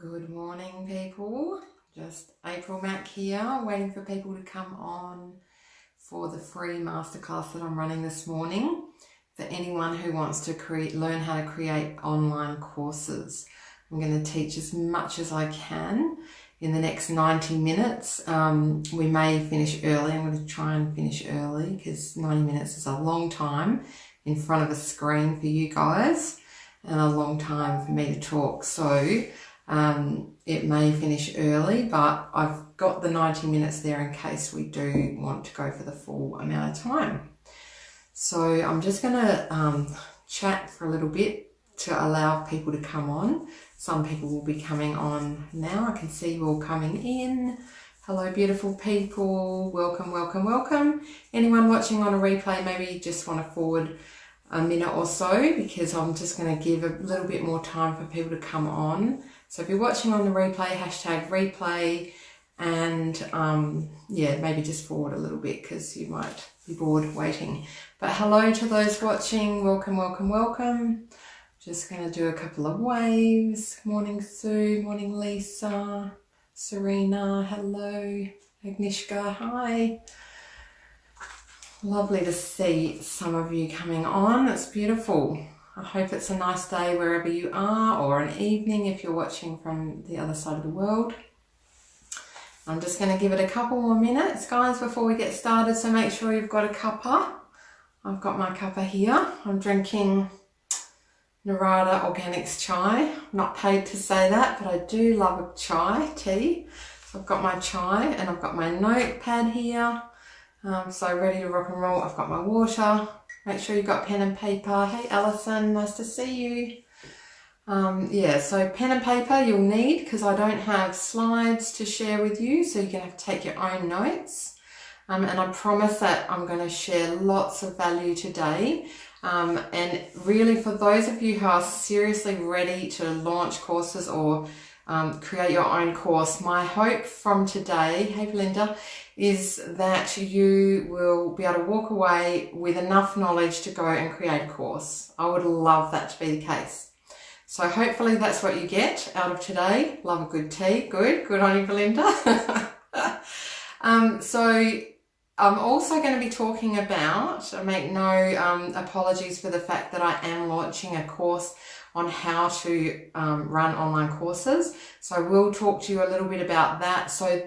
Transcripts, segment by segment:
Good morning, people. Just April Mac here, waiting for people to come on for the free masterclass that I'm running this morning. For anyone who wants to learn how to create online courses, I'm going to teach as much as I can in the next 90 minutes. We may finish early. I'm going to try and finish early because 90 minutes is a long time in front of a screen for you guys and a long time for me to talk. So it may finish early, but I've got the 90 minutes there in case we do want to go for the full amount of time. So I'm just going to chat for a little bit to allow people to come on. Some people will be coming on now. I can see you all coming in. Hello, beautiful people. Welcome, welcome, welcome. Anyone watching on a replay, maybe you just want to forward a minute or so because I'm just going to give a little bit more time for people to come on. So if you're watching on the replay, hashtag replay, and maybe just forward a little bit because you might be bored waiting. But hello to those watching. Welcome, welcome, welcome. Just going to do a couple of waves. Morning, Sue. Morning, Lisa. Serena. Hello. Agnieszka. Hi. Lovely to see some of you coming on. It's beautiful. I hope it's a nice day wherever you are, or an evening if you're watching from the other side of the world. I'm just going to give it a couple more minutes, guys, before we get started, so make sure you've got a cuppa. I've got my cuppa here. I'm drinking Narada Organics chai. I'm not paid to say that, but I do love a chai tea. So I've got my chai and I've got my notepad here. So ready to rock and roll. I've got my water. Make sure you've got pen and paper. Hey, Alison, nice to see you. So pen and paper you'll need because I don't have slides to share with you, so you're going to have to take your own notes. And I promise that I'm going to share lots of value today. And really for those of you who are seriously ready to launch courses or create your own course, my hope from today, hey Belinda, is that you will be able to walk away with enough knowledge to go and create a course. I would love that to be the case. So hopefully that's what you get out of today. Love a good tea. Good on you, Belinda. So I'm also going to be talking about, I make no apologies for the fact that I am launching a course on how to run online courses. So I will talk to you a little bit about that. So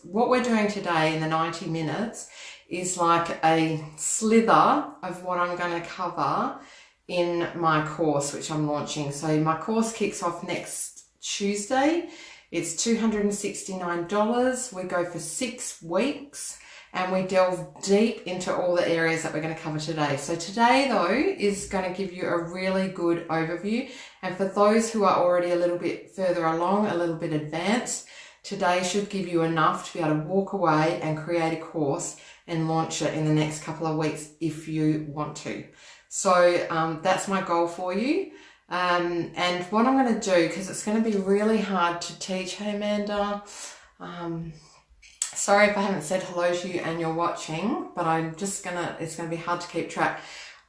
what we're doing today in the 90 minutes is like a slither of what I'm going to cover in my course, which I'm launching. So my course kicks off next Tuesday. It's $269. We go for 6 weeks. And we delve deep into all the areas that we're going to cover today. So today, though, is going to give you a really good overview. And for those who are already a little bit further along, a little bit advanced, today should give you enough to be able to walk away and create a course and launch it in the next couple of weeks if you want to. So that's my goal for you. And what I'm going to do, because it's going to be really hard to teach. Hey, Amanda. Sorry if I haven't said hello to you and you're watching, but it's going to be hard to keep track.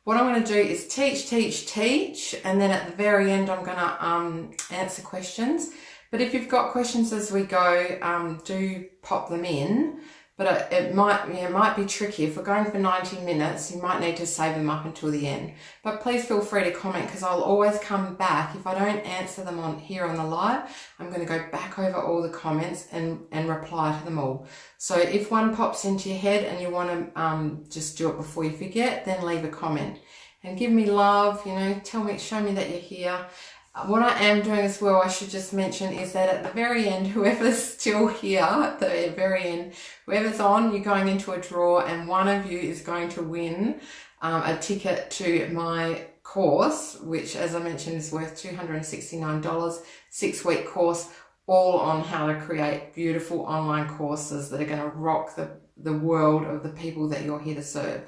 What I'm going to do is teach, and then at the very end, I'm going to answer questions. But if you've got questions as we go, do pop them in. But it might be tricky. If we're going for 90 minutes, you might need to save them up until the end. But please feel free to comment because I'll always come back. If I don't answer them on the live, I'm going to go back over all the comments and reply to them all. So if one pops into your head and you want to just do it before you forget, then leave a comment and give me love. Show me that you're here. What I am doing as well, I should just mention, is that at the very end, whoever's still here, at the very end, whoever's on, you're going into a draw and one of you is going to win a ticket to my course, which, as I mentioned, is worth $269, 6-week course, all on how to create beautiful online courses that are going to rock the world of the people that you're here to serve.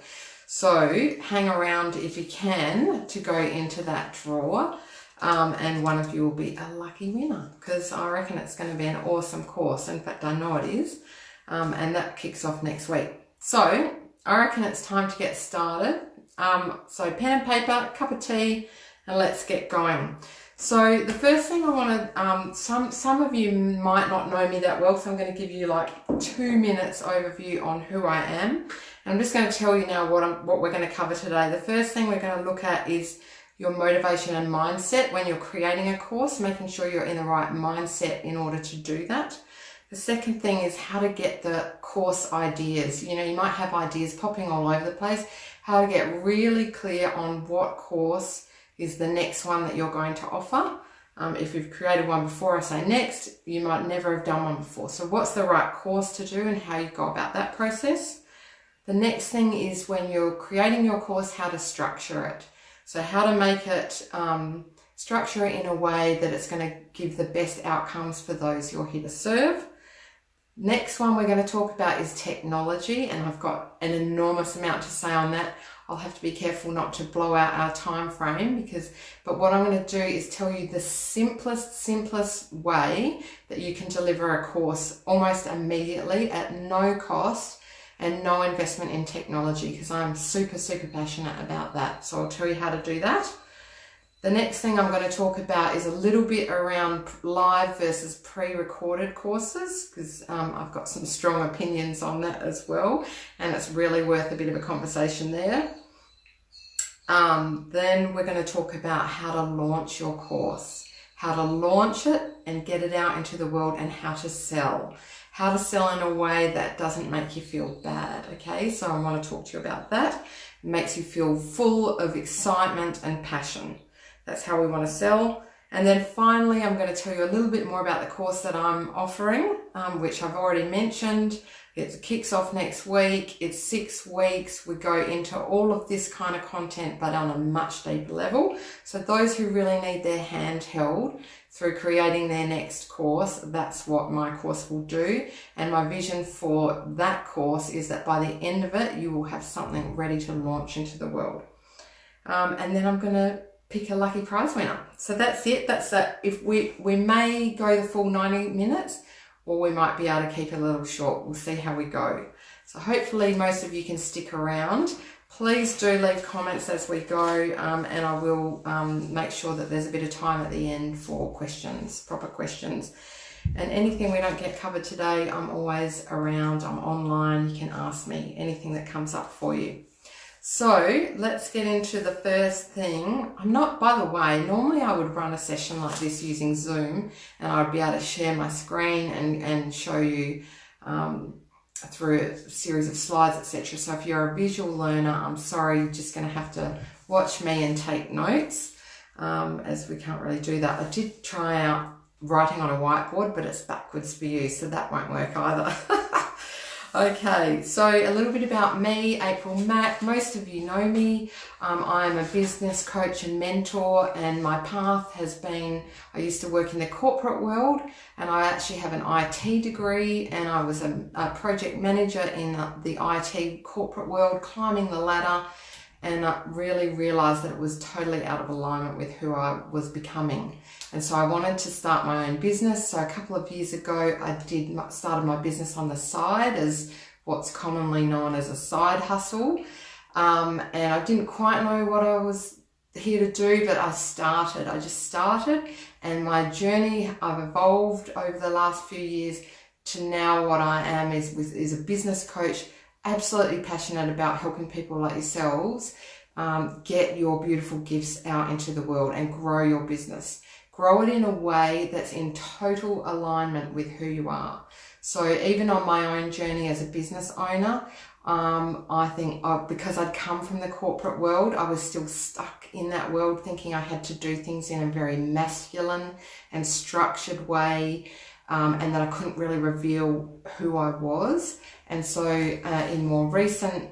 So hang around if you can to go into that draw. And one of you will be a lucky winner because I reckon it's going to be an awesome course. In fact, I know it is. And that kicks off next week. So I reckon it's time to get started. So pen and paper, cup of tea, and let's get going. So the first thing I want to, some of you might not know me that well, so I'm going to give you like 2 minutes overview on who I am. And I'm just going to tell you now what we're going to cover today. The first thing we're going to look at is your motivation and mindset when you're creating a course, making sure you're in the right mindset in order to do that. The second thing is how to get the course ideas. You know, you might have ideas popping all over the place, how to get really clear on what course is the next one that you're going to offer. If you've created one before, I say next, you might never have done one before. So what's the right course to do and how you go about that process. The next thing is when you're creating your course, how to structure it. So how to make it, structure it in a way that it's going to give the best outcomes for those you're here to serve. Next one we're going to talk about is technology, and I've got an enormous amount to say on that. I'll have to be careful not to blow out our time frame but what I'm going to do is tell you the simplest way that you can deliver a course almost immediately at no cost and no investment in technology, because I'm super passionate about that. So I'll tell you how to do that. The next thing I'm going to talk about is a little bit around live versus pre-recorded courses, because I've got some strong opinions on that as well, and it's really worth a bit of a conversation there. Then we're going to talk about how to launch your course, how to launch it and get it out into the world, and how to sell in a way that doesn't make you feel bad. Okay, so I want to talk to you about that. It makes you feel full of excitement and passion. That's how we want to sell. And then finally, I'm going to tell you a little bit more about the course that I'm offering, which I've already mentioned. It kicks off next week. It's 6 weeks. We go into all of this kind of content, but on a much deeper level. So those who really need their hand held through creating their next course, that's what my course will do. And my vision for that course is that by the end of it, you will have something ready to launch into the world. And then I'm going to pick a lucky prize winner. So that's it. That's it. If we may go the full 90 minutes, or we might be able to keep it a little short. We'll see how we go. So hopefully most of you can stick around. Please do leave comments as we go, and I will make sure that there's a bit of time at the end for questions, proper questions. And anything we don't get covered today, I'm always around. I'm online. You can ask me anything that comes up for you. So let's get into the first thing. By the way, normally I would run a session like this using Zoom, and I'd be able to share my screen and show you through a series of slides, etc. So if you're a visual learner, I'm sorry, you're just going to have to watch me and take notes, as we can't really do that. I did try out writing on a whiteboard, but it's backwards for you, so that won't work either. Okay, so a little bit about me, April Mack. Most of you know me. I'm a business coach and mentor, and my path has been, I used to work in the corporate world, and I actually have an IT degree, and I was a project manager in the IT corporate world, climbing the ladder, and I really realized that it was totally out of alignment with who I was becoming. And so I wanted to start my own business. So a couple of years ago, I started my business on the side as what's commonly known as a side hustle. And I didn't quite know what I was here to do, but I just started. And my journey, I've evolved over the last few years to now what I am is a business coach, absolutely passionate about helping people like yourselves get your beautiful gifts out into the world and grow your business. Grow it in a way that's in total alignment with who you are. So even on my own journey as a business owner, I think because I'd come from the corporate world, I was still stuck in that world thinking I had to do things in a very masculine and structured way, and that I couldn't really reveal who I was. And so in more recent,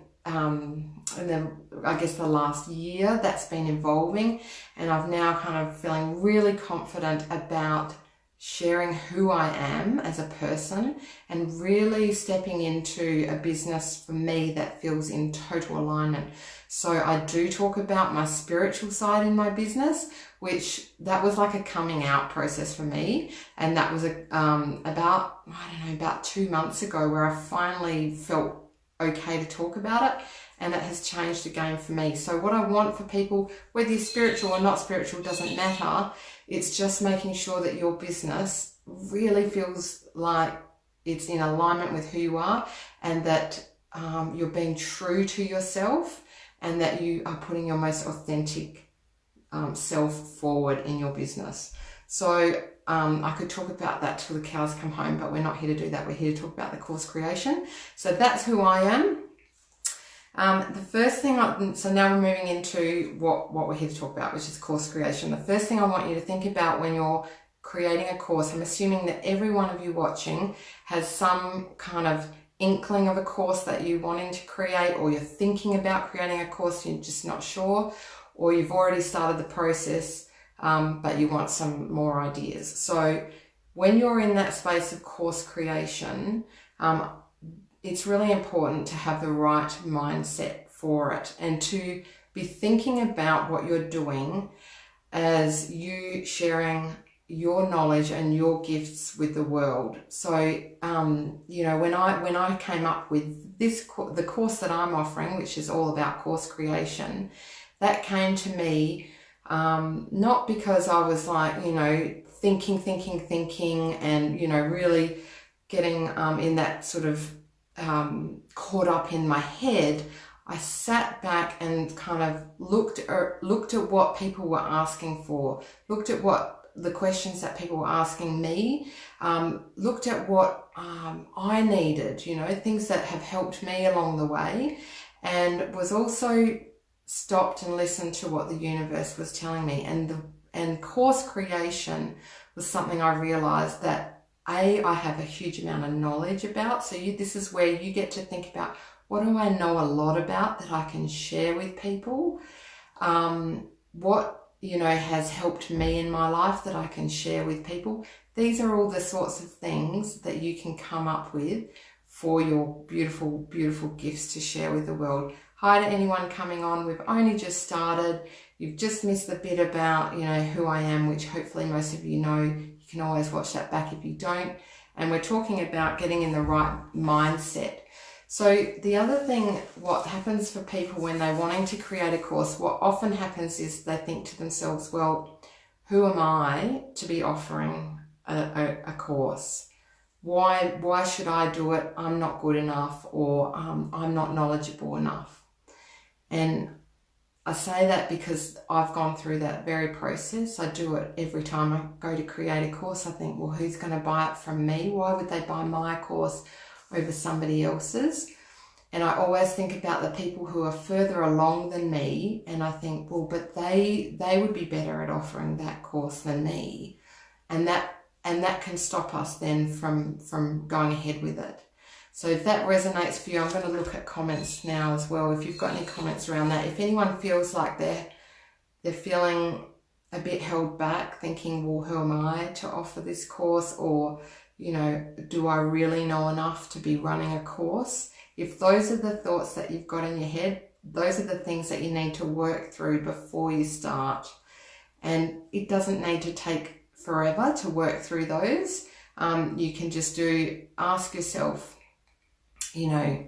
I guess the last year, that's been evolving, and I've now kind of feeling really confident about sharing who I am as a person and really stepping into a business for me that feels in total alignment. So I do talk about my spiritual side in my business, which that was like a coming out process for me. And that was about 2 months ago where I finally felt okay to talk about it, and it has changed the game for me. So what I want for people, whether you're spiritual or not spiritual, doesn't matter. It's just making sure that your business really feels like it's in alignment with who you are, and that you're being true to yourself, and that you are putting your most authentic self forward in your business. So I could talk about that till the cows come home, but we're not here to do that. We're here to talk about the course creation. So that's who I am. The first thing, so now we're moving into what we're here to talk about, which is course creation. The first thing I want you to think about when you're creating a course, I'm assuming that every one of you watching has some kind of inkling of a course that you're wanting to create, or you're thinking about creating a course, you're just not sure, or you've already started the process, but you want some more ideas. So when you're in that space of course creation, it's really important to have the right mindset for it, and to be thinking about what you're doing as you sharing your knowledge and your gifts with the world. So, you know, when I came up with the course that I'm offering, which is all about course creation, that came to me not because I was like, you know, thinking, and, you know, really getting in that sort of caught up in my head. I sat back and kind of looked at what people were asking for, looked at what the questions that people were asking me, looked at what I needed, you know, things that have helped me along the way, and was also stopped and listened to what the universe was telling me. And course creation was something I realized that I have a huge amount of knowledge about. So this is where you get to think about, what do I know a lot about that I can share with people? What, you know, has helped me in my life that I can share with people? These are all the sorts of things that you can come up with for your beautiful, beautiful gifts to share with the world. Hi to anyone coming on. We've only just started. You've just missed the bit about, you know, who I am, which hopefully most of you know. You can always watch that back if you don't. And we're talking about getting in the right mindset. So the other thing, what happens for people when they're wanting to create a course, what often happens is they think to themselves, well, who am I to be offering a course? Why should I do it? I'm not good enough, or I'm not knowledgeable enough. And I say that because I've gone through that very process. I do it every time I go to create a course. I think, well, who's going to buy it from me? Why would they buy my course over somebody else's? And I always think about the people who are further along than me, and I think, well, but they would be better at offering that course than me, and that can stop us then from going ahead with it. So if that resonates for you, I'm going to look at comments now as well. If you've got any comments around that, if anyone feels like they're feeling a bit held back, thinking, well, who am I to offer this course? Or, you know, do I really know enough to be running a course? If those are the thoughts that you've got in your head, those are the things that you need to work through before you start. And it doesn't need to take forever to work through those. You can just ask yourself, you know,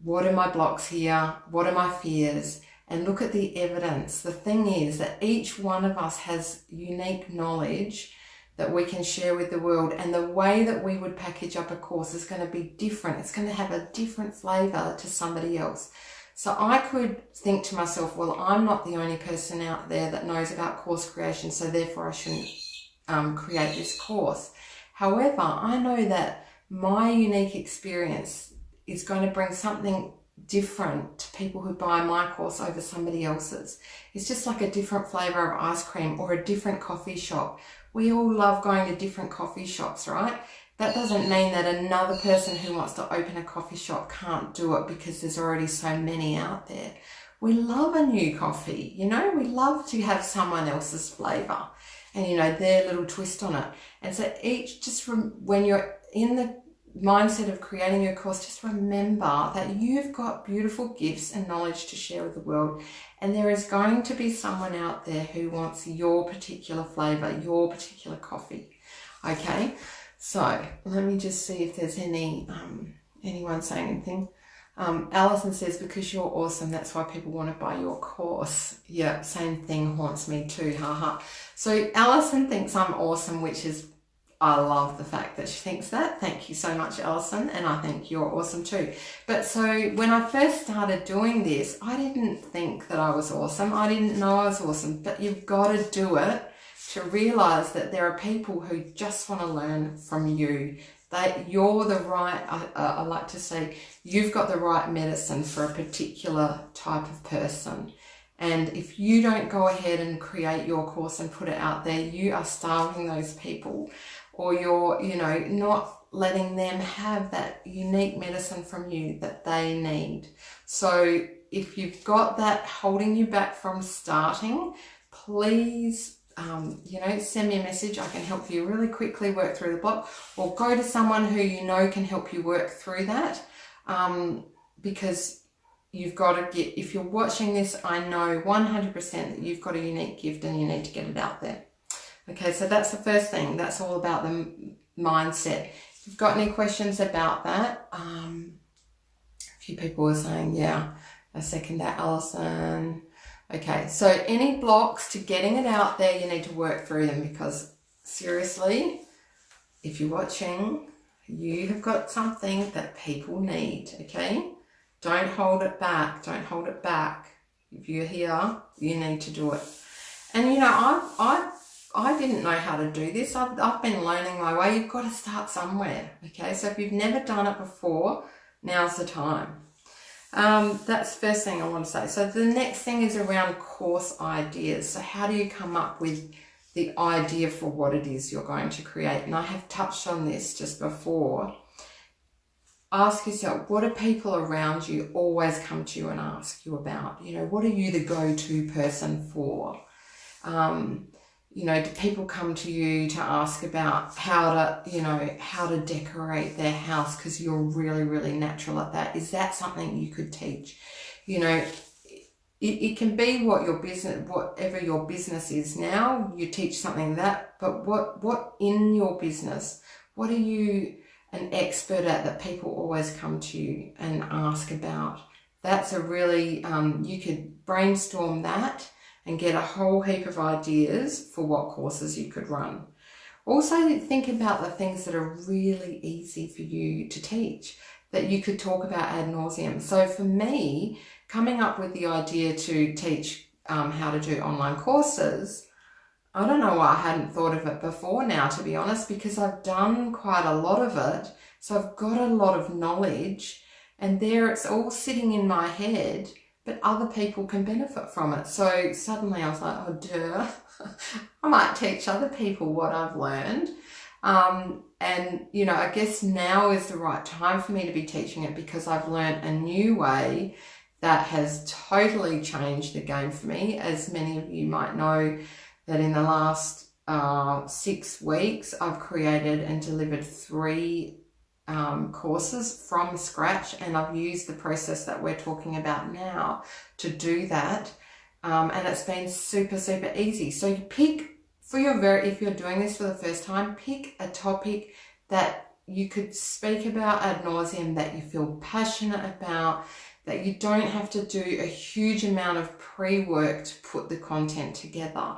what are my blocks here? What are my fears? And look at the evidence. The thing is that each one of us has unique knowledge that we can share with the world, and the way that we would package up a course is going to be different. It's going to have a different flavor to somebody else. So I could think to myself, well, I'm not the only person out there that knows about course creation, so therefore I shouldn't create this course. However, I know that my unique experience is going to bring something different to people who buy my course over somebody else's. It's just like a different flavor of ice cream or a different coffee shop. We all love going to different coffee shops, right? That doesn't mean that another person who wants to open a coffee shop can't do it because there's already so many out there. We love a new coffee, you know, we love to have someone else's flavor and, you know, their little twist on it. And so when you're in the mindset of creating your course, just remember that you've got beautiful gifts and knowledge to share with the world, and there is going to be someone out there who wants your particular flavor, your particular coffee. Okay, so let me just see if there's any Anyone saying anything? Alison says, because you're awesome, that's why people want to buy your course. Yeah, same thing haunts me too, haha. So Alison thinks I'm awesome, which is, I love the fact that she thinks that. Thank you so much, Alison, and I think you're awesome too. But so when I first started doing this, I didn't think that I was awesome. I didn't know I was awesome, but you've got to do it to realize that there are people who just want to learn from you. That you're the right, I like to say, you've got the right medicine for a particular type of person. And if you don't go ahead and create your course and put it out there, you are starving those people, or you're, not letting them have that unique medicine from you that they need. So if you've got that holding you back from starting, please send me a message. I can help you really quickly work through the block, or go to someone who can help you work through that, because you've got to get, if you're watching this, I know 100% that you've got a unique gift and you need to get it out there. Okay, so that's the first thing. That's all about the mindset. If you've got any questions about that, a few people were saying, yeah, I second that, Alison. Okay, so any blocks to getting it out there, you need to work through them, because seriously, if you're watching, you have got something that people need, okay? Don't hold it back. Don't hold it back. If you're here, you need to do it. And I didn't know how to do this. I've been learning my way. You've got to start somewhere, okay? So if you've never done it before, now's the time. That's the first thing I want to say. So the next thing is around course ideas. So how do you come up with the idea for what it is you're going to create? And I have touched on this just before. Ask yourself, what do people around you always come to you and ask you about? What are you the go-to person for? Do people come to you to ask about how to decorate their house because you're really, really natural at that? Is that something you could teach? It can be whatever your business is now, you teach something that, but what in your business, what are you an expert at that people always come to you and ask about? That's a really, you could brainstorm that and get a whole heap of ideas for what courses you could run. Also think about the things that are really easy for you to teach, that you could talk about ad nauseum. So for me, coming up with the idea to teach how to do online courses, I don't know why I hadn't thought of it before now, to be honest, because I've done quite a lot of it. So I've got a lot of knowledge, and there it's all sitting in my head, but other people can benefit from it. So suddenly I was like, oh, duh, I might teach other people what I've learned. I guess now is the right time for me to be teaching it, because I've learned a new way that has totally changed the game for me. As many of you might know, that in the last 6 weeks, I've created and delivered 3 courses from scratch, and I've used the process that we're talking about now to do that, and it's been super, super easy. So you pick if you're doing this for the first time, pick a topic that you could speak about ad nauseum, that you feel passionate about, that you don't have to do a huge amount of pre-work to put the content together.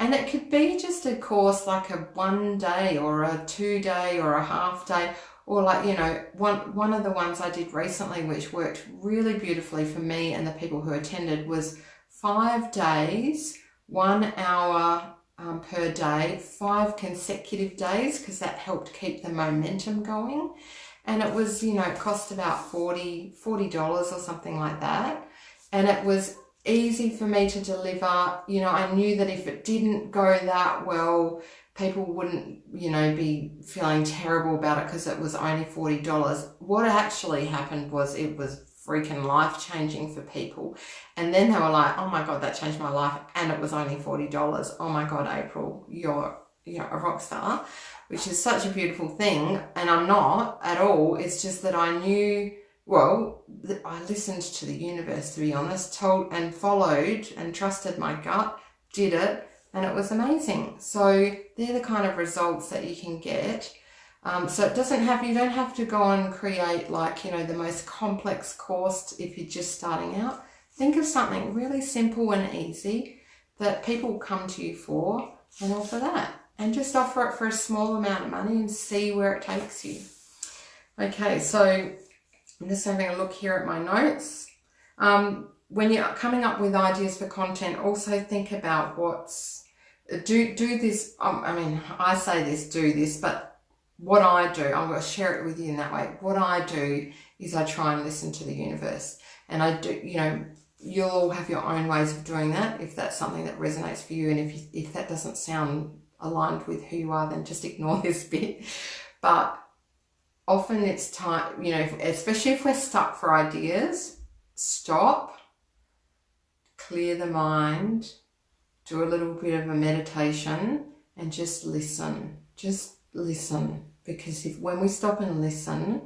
And it could be just a course like a 1 day or a 2 day or a half day, or one of the ones I did recently, which worked really beautifully for me and the people who attended, was 5 days, 1 hour per day, 5 consecutive days, because that helped keep the momentum going. And it was, it cost about $40 or something like that. And it was easy for me to deliver. I knew that if it didn't go that well, people wouldn't, be feeling terrible about it because it was only $40. What actually happened was it was freaking life-changing for people. And then they were like, oh my God, that changed my life. And it was only $40. Oh my God, April, you're a rock star, which is such a beautiful thing. And I'm not at all. It's just that I knew, I listened to the universe, to be honest, told and followed and trusted my gut, did it, and it was amazing. So they're the kind of results that you can get. So it doesn't have, you don't have to go and create like, you know, the most complex course if you're just starting out. Think of something really simple and easy that people come to you for and offer that. And just offer it for a small amount of money and see where it takes you. Okay, so I'm just having a look here at my notes. When you're coming up with ideas for content, also think about do this. I mean, I say this, do this, but what I do, I'm going to share it with you in that way. What I do is I try and listen to the universe. And I do, you know, you'll all have your own ways of doing that if that's something that resonates for you. And if that doesn't sound aligned with who you are, then just ignore this bit. But often it's time, you know, especially if we're stuck for ideas, stop, clear the mind, do a little bit of a meditation and just listen. Just listen. Because when we stop and listen,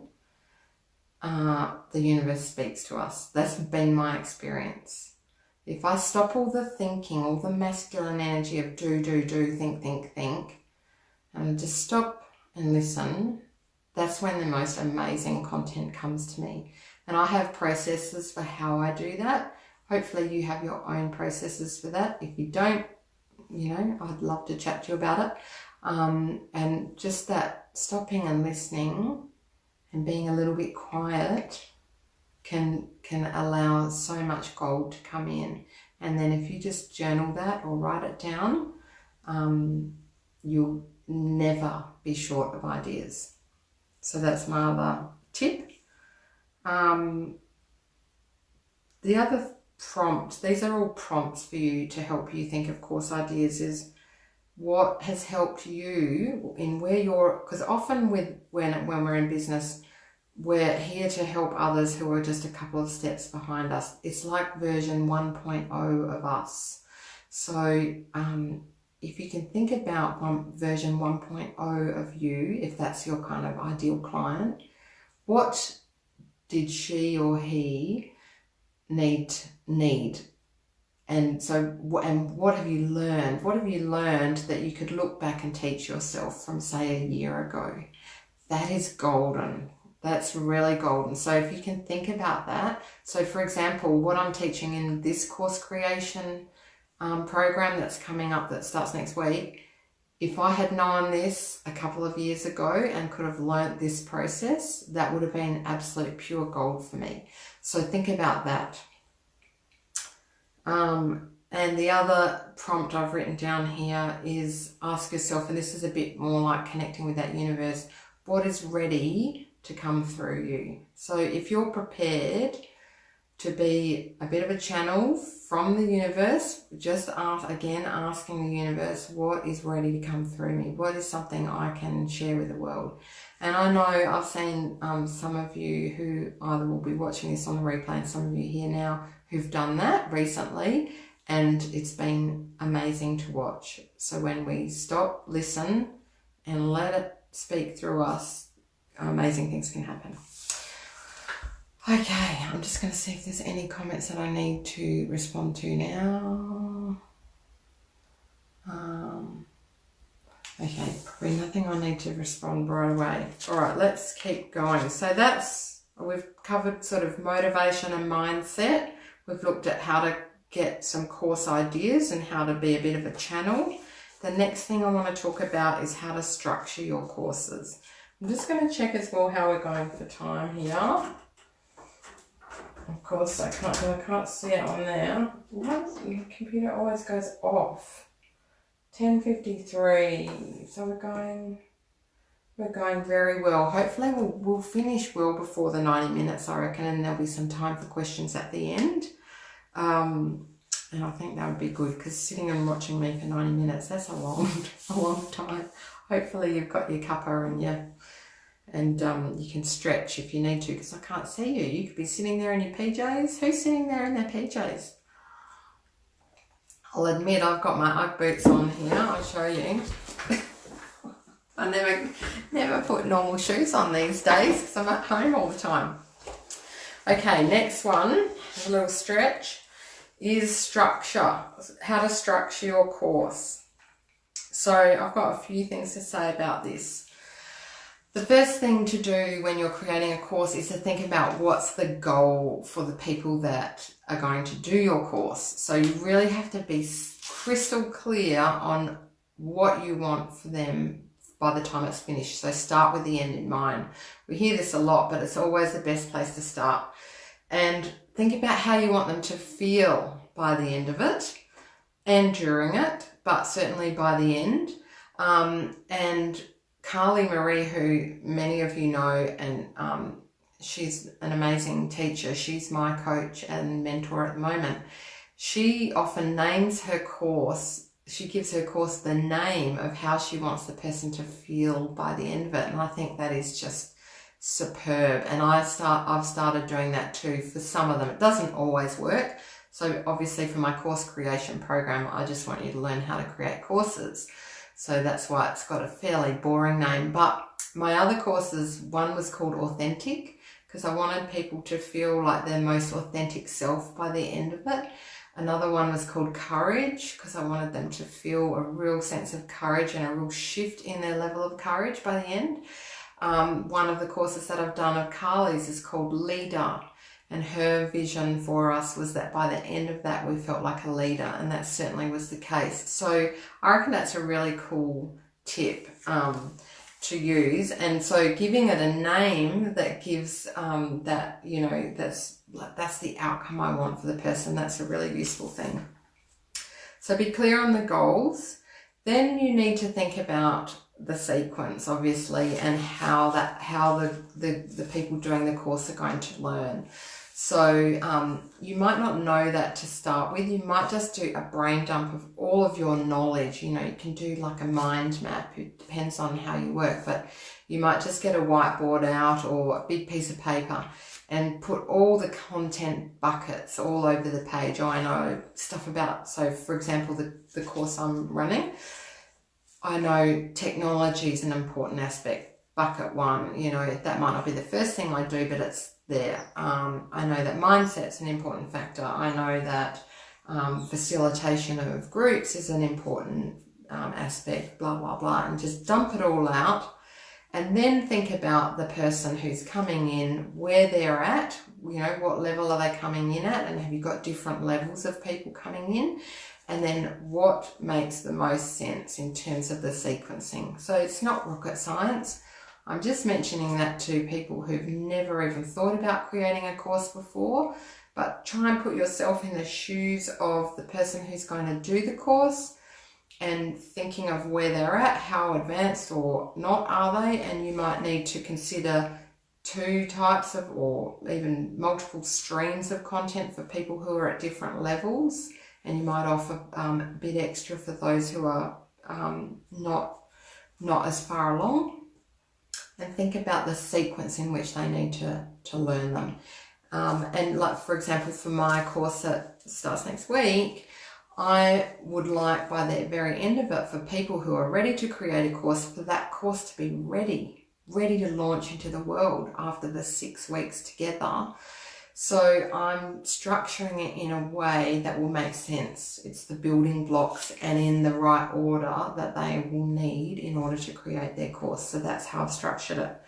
the universe speaks to us. That's been my experience. If I stop all the thinking, all the masculine energy of do, think, and just stop and listen, that's when the most amazing content comes to me. And I have processes for how I do that. Hopefully you have your own processes for that. If you don't, you know, I'd love to chat to you about it. And just that stopping and listening and being a little bit quiet can allow so much gold to come in. And then if you just journal that or write it down, you'll never be short of ideas. So that's my other tip. The other prompt, these are all prompts for you to help you think of course ideas, is what has helped you in where you're, because often when we're in business, we're here to help others who are just a couple of steps behind us. It's like version 1.0 of us. So if you can think about version 1.0 of you, if that's your kind of ideal client, what did she or he need? And so, and what have you learned? What have you learned that you could look back and teach yourself from, say, a year ago? That is golden. That's really golden. So if you can think about that. So for example, what I'm teaching in this course creation program that's coming up that starts next week, if I had known this a couple of years ago and could have learnt this process, that would have been absolute pure gold for me. So think about that. And the other prompt I've written down here is ask yourself, and this is a bit more like connecting with that universe, what is ready to come through you? So if you're prepared to be a bit of a channel from the universe, just asking the universe, what is ready to come through me? What is something I can share with the world? And I know I've seen some of you who either will be watching this on the replay and some of you here now who've done that recently, and it's been amazing to watch. So when we stop, listen, and let it speak through us, amazing things can happen. Okay, I'm just going to see if there's any comments that I need to respond to now. Okay, probably nothing I need to respond right away. All right, let's keep going. So we've covered sort of motivation and mindset. We've looked at how to get some course ideas and how to be a bit of a channel. The next thing I want to talk about is how to structure your courses. I'm just going to check as well how we're going for time here. Of course, I can't see it on there. Why does the computer always goes off? 10:53. So we're going very well. Hopefully we'll finish well before the 90 minutes, I reckon, and there'll be some time for questions at the end. And I think that would be good, because sitting and watching me for 90 minutes, that's a long time. Hopefully you've got your cuppa and you can stretch if you need to, because I can't see you. You could be sitting there in your PJs. Who's sitting there in their PJs? I'll admit I've got my Ugg boots on here. I'll show you. I never put normal shoes on these days because I'm at home all the time. Okay, next one, a little stretch, is structure. How to structure your course. So I've got a few things to say about this. The first thing to do when you're creating a course is to think about what's the goal for the people that are going to do your course. So you really have to be crystal clear on what you want for them by the time it's finished. So start with the end in mind. We hear this a lot, but it's always the best place to start. And think about how you want them to feel by the end of it and during it, but certainly by the end. And Carly Marie, who many of you know, and she's an amazing teacher. She's my coach and mentor at the moment. She often names her course. She gives her course the name of how she wants the person to feel by the end of it. And I think that is just superb. And I've started doing that too for some of them. It doesn't always work. So obviously for my course creation program, I just want you to learn how to create courses. So that's why it's got a fairly boring name. But my other courses, one was called Authentic, because I wanted people to feel like their most authentic self by the end of it. Another one was called Courage, because I wanted them to feel a real sense of courage and a real shift in their level of courage by the end. One of the courses that I've done of Carly's is called Leader. And her vision for us was that by the end of that, we felt like a leader. And that certainly was the case. So I reckon that's a really cool tip to use. And so giving it a name that gives that, you know, that's the outcome I want for the person. That's a really useful thing. So be clear on the goals. Then you need to think about the sequence, obviously, and how the people doing the course are going to learn. So you might not know that to start with. You might just do a brain dump of all of your knowledge. You know, you can do like a mind map. It depends on how you work, but you might just get a whiteboard out or a big piece of paper and put all the content buckets all over the page. I know stuff about, so for example, the course I'm running, I know technology is an important aspect. Bucket 1, you know, that might not be the first thing I do, but it's there. I know that mindset's an important factor. I know that facilitation of groups is an important aspect, blah, blah, blah, and just dump it all out. And then think about the person who's coming in, where they're at, you know, what level are they coming in at, and have you got different levels of people coming in? And then what makes the most sense in terms of the sequencing. So it's not rocket science. I'm just mentioning that to people who've never even thought about creating a course before, but try and put yourself in the shoes of the person who's going to do the course and thinking of where they're at, how advanced or not are they, and you might need to consider 2 types of, or even multiple streams of content for people who are at different levels, and you might offer a bit extra for those who are not as far along. And think about the sequence in which they need to learn them. And like, for example, for my course that starts next week, I would like by the very end of it for people who are ready to create a course, for that course to be ready to launch into the world after the 6 weeks together. So I'm structuring it in a way that will make sense. It's the building blocks and in the right order that they will need in order to create their course. So that's how I've structured it.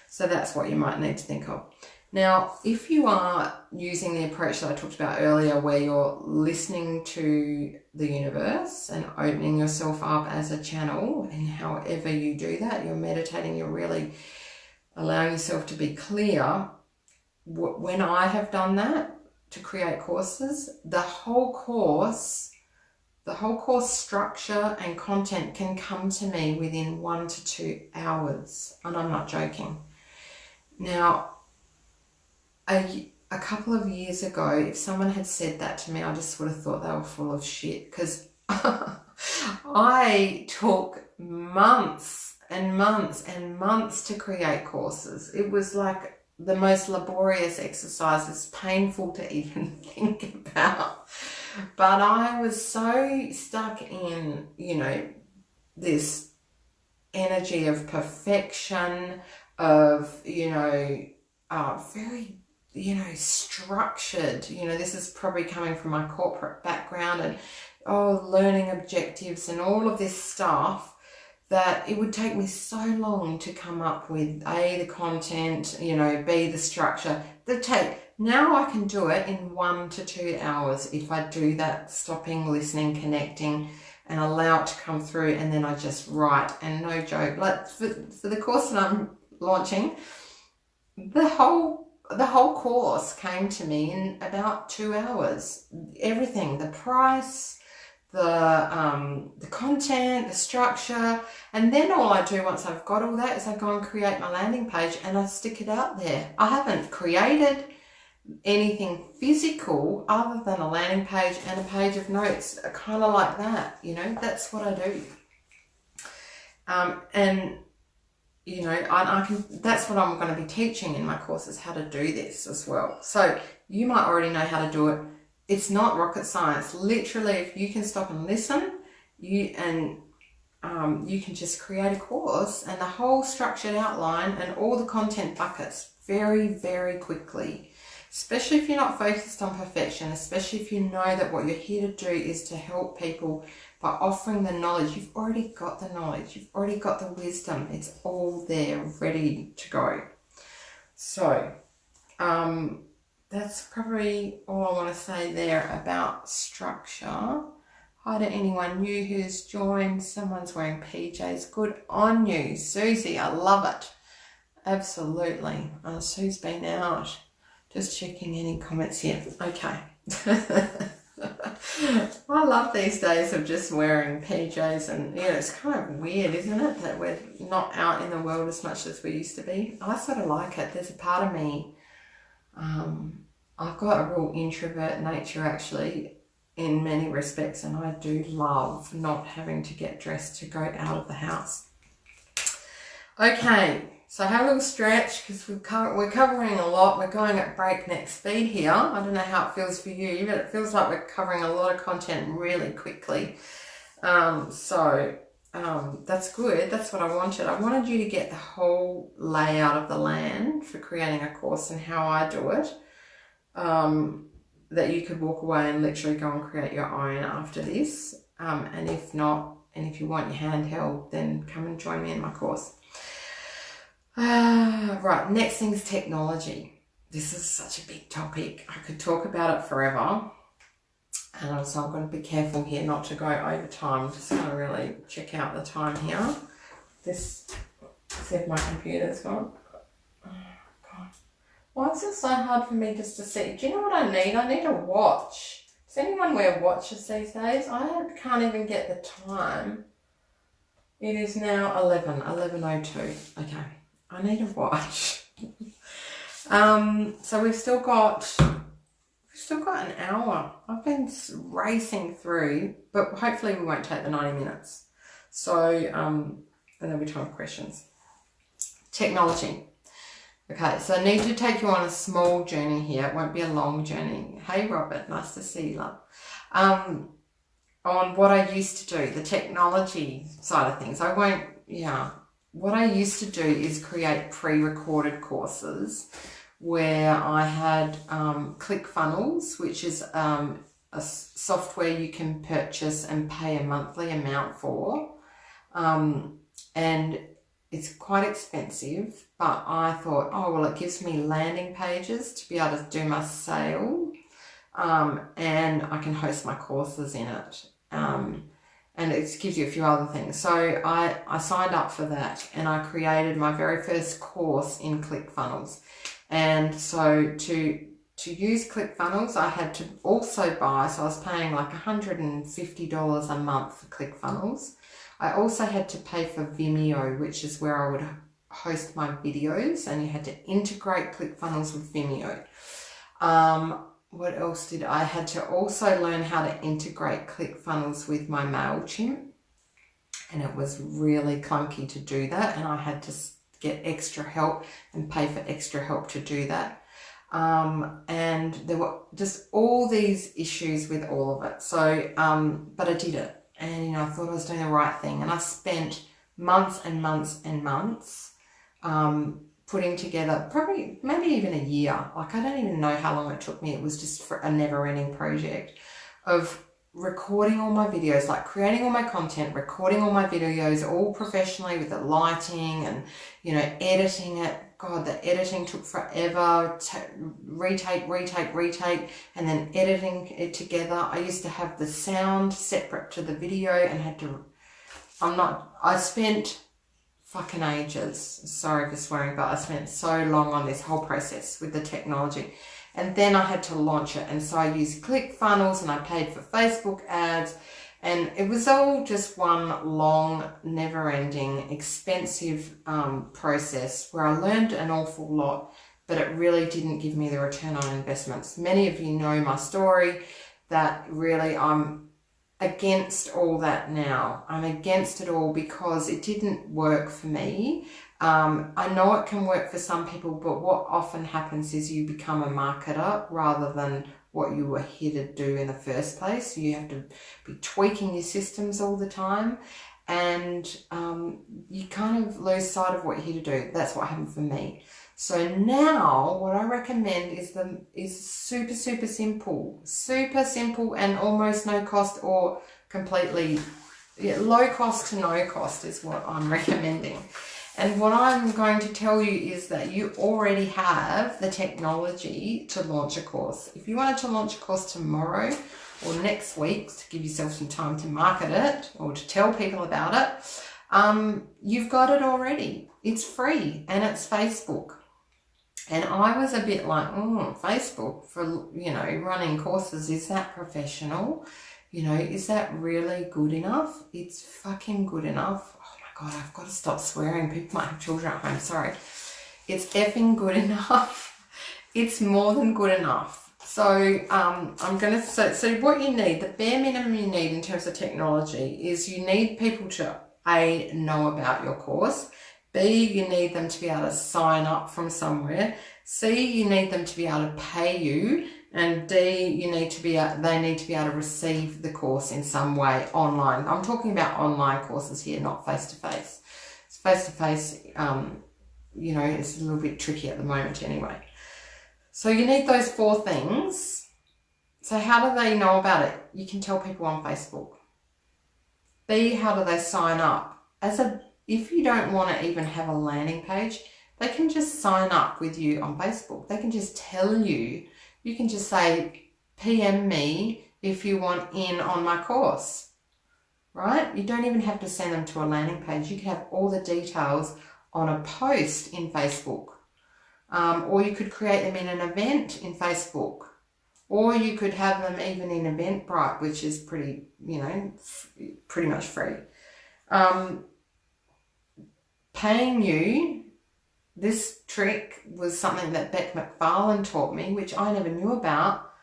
So that's what you might need to think of. Now, if you are using the approach that I talked about earlier, where you're listening to the universe and opening yourself up as a channel, and however you do that, you're meditating, you're really allowing yourself to be clear. When I have done that to create courses, the whole course structure and content can come to me within 1 to 2 hours, and I'm not joking. Now, a couple of years ago, if someone had said that to me, I just would have thought they were full of shit, because I took months and months and months to create courses. It was like the most laborious exercise. It's painful to even think about. But I was so stuck in, you know, this energy of perfection, of, you know, very, you know, structured. You know, this is probably coming from my corporate background, and learning objectives and all of this stuff that it would take me so long to come up with A, the content, you know, B, the structure. Now I can do it in 1 to 2 hours if I do that stopping, listening, connecting, and allow it to come through, and then I just write. And no joke, like for the course that I'm launching, the whole course came to me in about 2 hours. Everything, the price, the content, the structure, and then all I do once I've got all that is I go and create my landing page and I stick it out there. I haven't created anything physical other than a landing page and a page of notes, kind of like that, you know. That's what I do. And you know, I can, that's what I'm going to be teaching in my courses, how to do this as well. So you might already know how to do it. It's not rocket science. Literally, if you can stop and listen, you can just create a course and the whole structured outline and all the content buckets very, very quickly. Especially if you're not focused on perfection, especially if you know that what you're here to do is to help people by offering the knowledge. You've already got the knowledge, you've already got the wisdom, it's all there ready to go. So that's probably all I want to say there about structure. Hi to anyone new who's joined. Someone's wearing PJs. Good on you, Susie. I love it. Absolutely. Sue's been out. Just checking any comments here. Okay. I love these days of just wearing PJs, and yeah, it's kind of weird, isn't it, that we're not out in the world as much as we used to be. I sort of like it. There's a part of me, I've got a real introvert nature actually in many respects, and I do love not having to get dressed to go out of the house. Okay, so have a little stretch because we're covering a lot. We're going at breakneck speed here. I don't know how it feels for you, but it feels like we're covering a lot of content really quickly. That's good. That's what I wanted. I wanted you to get the whole layout of the land for creating a course and how I do it. That you could walk away and literally go and create your own after this. And if not, and if you want your handheld, then come and join me in my course. Right, next thing is technology. This is such a big topic. I could talk about it forever. And also I'm going to be careful here not to go over time. I'm just going to really check out the time here. This, see if my computer's gone. Oh, God. Why is it so hard for me just to see? Do you know what I need? I need a watch. Does anyone wear watches these days? I can't even get the time. It is now 11:02. Okay. I need a watch. So we've still got an hour. I've been racing through, but hopefully we won't take the 90 minutes. So, and there'll be time for questions. Technology. Okay, so I need to take you on a small journey here. It won't be a long journey. Hey, Robert, nice to see you, love. On what I used to do, the technology side of things. What I used to do is create pre-recorded courses where I had ClickFunnels, which is a software you can purchase and pay a monthly amount for. And it's quite expensive, but I thought, oh, well, it gives me landing pages to be able to do my sale, and I can host my courses in it. And it gives you a few other things. So I signed up for that and I created my very first course in ClickFunnels. And so to use ClickFunnels, I had to also buy, so I was paying like $150 a month for ClickFunnels. I also had to pay for Vimeo, which is where I would host my videos, and you had to integrate ClickFunnels with Vimeo. What else did I had to also learn how to integrate ClickFunnels with my MailChimp, and it was really clunky to do that, and I had to get extra help and pay for extra help to do that. And there were just all these issues with all of it. So, but I did it, and I thought I was doing the right thing, and I spent months and months and months putting together, probably maybe even a year. Like, I don't even know how long it took me. It was just for a never-ending project of recording all my videos, like creating all my content, recording all my videos all professionally with the lighting and, you know, editing it. God, the editing took forever. Retake, and then editing it together. I used to have the sound separate to the video and had to, I spent fucking ages, sorry for swearing, but I spent so long on this whole process with the technology. And then I had to launch it. And so I used ClickFunnels and I paid for Facebook ads. And it was all just one long, never-ending, expensive process where I learned an awful lot, but it really didn't give me the return on investments. Many of you know my story, that really I'm against all that now. I'm against it all because it didn't work for me. I know it can work for some people, but what often happens is you become a marketer rather than what you were here to do in the first place. You have to be tweaking your systems all the time, and you kind of lose sight of what you're here to do. That's what happened for me. So now what I recommend is super simple and almost no cost, or completely low cost to no cost is what I'm recommending. And what I'm going to tell you is that you already have the technology to launch a course. If you wanted to launch a course tomorrow or next week to give yourself some time to market it or to tell people about it, you've got it already. It's free and it's Facebook. And I was a bit like, Facebook for, you know, running courses, is that professional? You know, is that really good enough? It's fucking good enough. God, I've got to stop swearing. People might have children at home. Sorry. It's effing good enough. It's more than good enough. So so what you need, the bare minimum you need in terms of technology is you need people to A, know about your course. B, you need them to be able to sign up from somewhere. C, you need them to be able to pay you. And D, they need to be able to receive the course in some way online. I'm talking about online courses here, not face-to-face. Face-to-face, you know, it's a little bit tricky at the moment anyway. So you need those four things. So how do they know about it? You can tell people on Facebook. B, how do they sign up? If you don't want to even have a landing page, they can just sign up with you on Facebook. They can just tell you. You can just say, PM me if you want in on my course, right? You don't even have to send them to a landing page. You can have all the details on a post in Facebook. Or you could create them in an event in Facebook. Or you could have them even in Eventbrite, which is pretty, you know, pretty much free. Paying you. This trick was something that Beck McFarlane taught me, which I never knew about.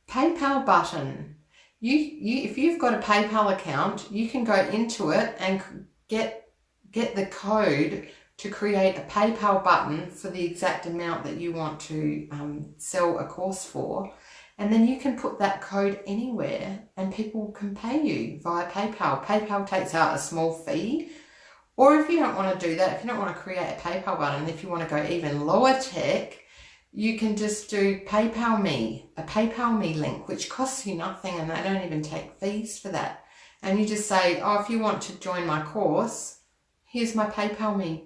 PayPal button. If you've got a PayPal account, you can go into it and get the code to create a PayPal button for the exact amount that you want to sell a course for. And then you can put that code anywhere and people can pay you via PayPal. PayPal takes out a small fee. Or if you don't want to do that, if you don't want to create a PayPal button, if you want to go even lower tech, you can just do PayPal me, a PayPal me link, which costs you nothing and they don't even take fees for that. And you just say, if you want to join my course, here's my PayPal me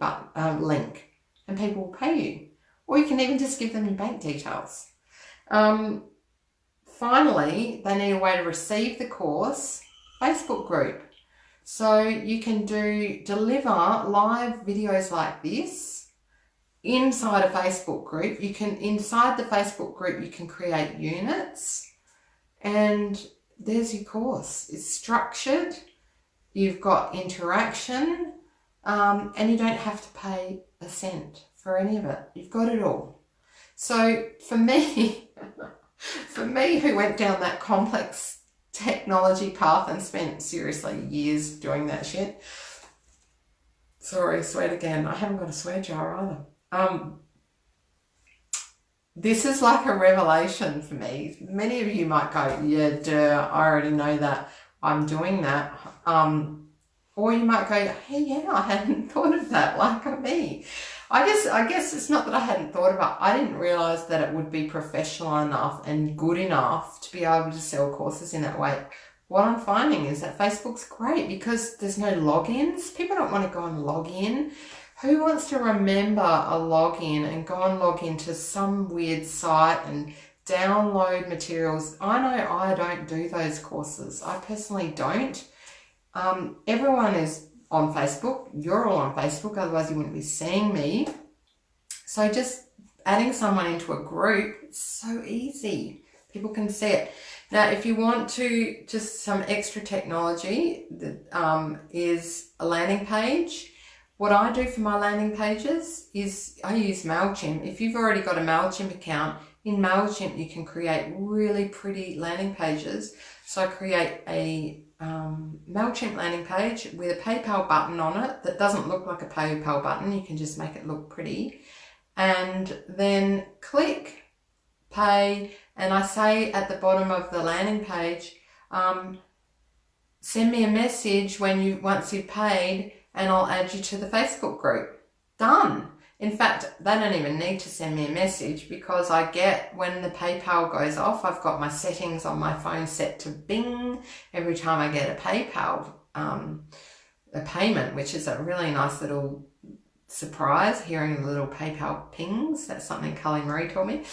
link, and people will pay you. Or you can even just give them your bank details. Finally, they need a way to receive the course, Facebook group. So you can deliver live videos like this inside a Facebook group. Inside the Facebook group, you can create units and there's your course. It's structured, you've got interaction, and you don't have to pay a cent for any of it. You've got it all. So for me, who went down that complex technology path and spent seriously years doing that shit. Sorry, sweat again. I haven't got a swear jar either. This is like a revelation for me. Many of you might go, yeah, duh, I already know that. I'm doing that. Or you might go, hey, yeah, I hadn't thought of that, like me. I guess it's not that I hadn't thought about it. I didn't realize that it would be professional enough and good enough to be able to sell courses in that way. what I'm finding is that Facebook's great because there's no logins. People don't want to go and log in. Who wants to remember a login and go and log into some weird site and download materials? I know I don't do those courses. I personally don't. Everyone is on Facebook. You're all on Facebook, otherwise you wouldn't be seeing me. So just adding someone into a group, it's so easy. People can see it. Now, if you want to, just some extra technology, is a landing page. What I do for my landing pages is I use MailChimp. If you've already got a MailChimp account, in MailChimp you can create really pretty landing pages. So I create a MailChimp landing page with a PayPal button on it that doesn't look like a PayPal button. You can just make it look pretty. And then click pay, and I say at the bottom of the landing page, send me a message once you've paid, and I'll add you to the Facebook group. Done. In fact, they don't even need to send me a message because I get, when the PayPal goes off, I've got my settings on my phone set to bing every time I get a PayPal a payment, which is a really nice little surprise, hearing the little PayPal pings. That's something Cully Marie told me.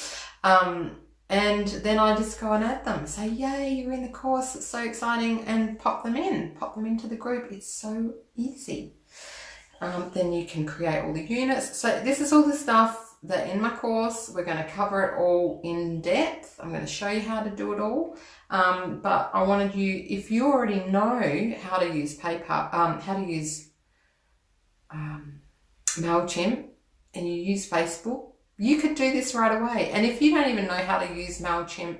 And then I just go and add them. Say, yay, you're in the course. It's so exciting. And pop them into the group. It's so easy. Then you can create all the units. So this is all the stuff that in my course, we're going to cover it all in depth. I'm going to show you how to do it all. But I wanted you, if you already know how to use PayPal, how to use MailChimp, and you use Facebook, you could do this right away. And if you don't even know how to use MailChimp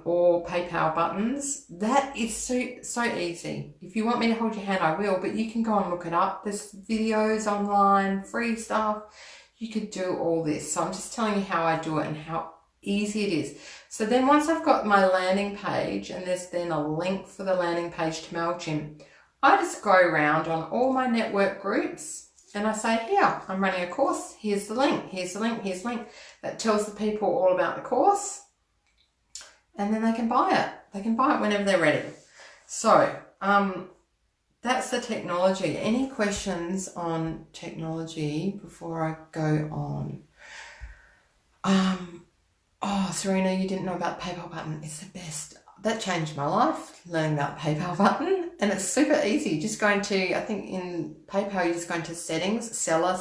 or PayPal buttons, that is so easy. If you want me to hold your hand, I will, but you can go and look it up. There's videos online, free stuff. You could do all this. So I'm just telling you how I do it and how easy it is. So then once I've got my landing page, and there's then a link for the landing page to MailChimp, I just go around on all my network groups and I say, here, I'm running a course. Here's the link. Here's the link. Here's the link. That tells the people all about the course. And then they can buy it. They can buy it whenever they're ready. So that's the technology. Any questions on technology before I go on? Oh, Serena, you didn't know about the PayPal button. It's the best. That changed my life, learning about the PayPal button. And it's super easy. Just going to, I think in PayPal, you just go into settings, seller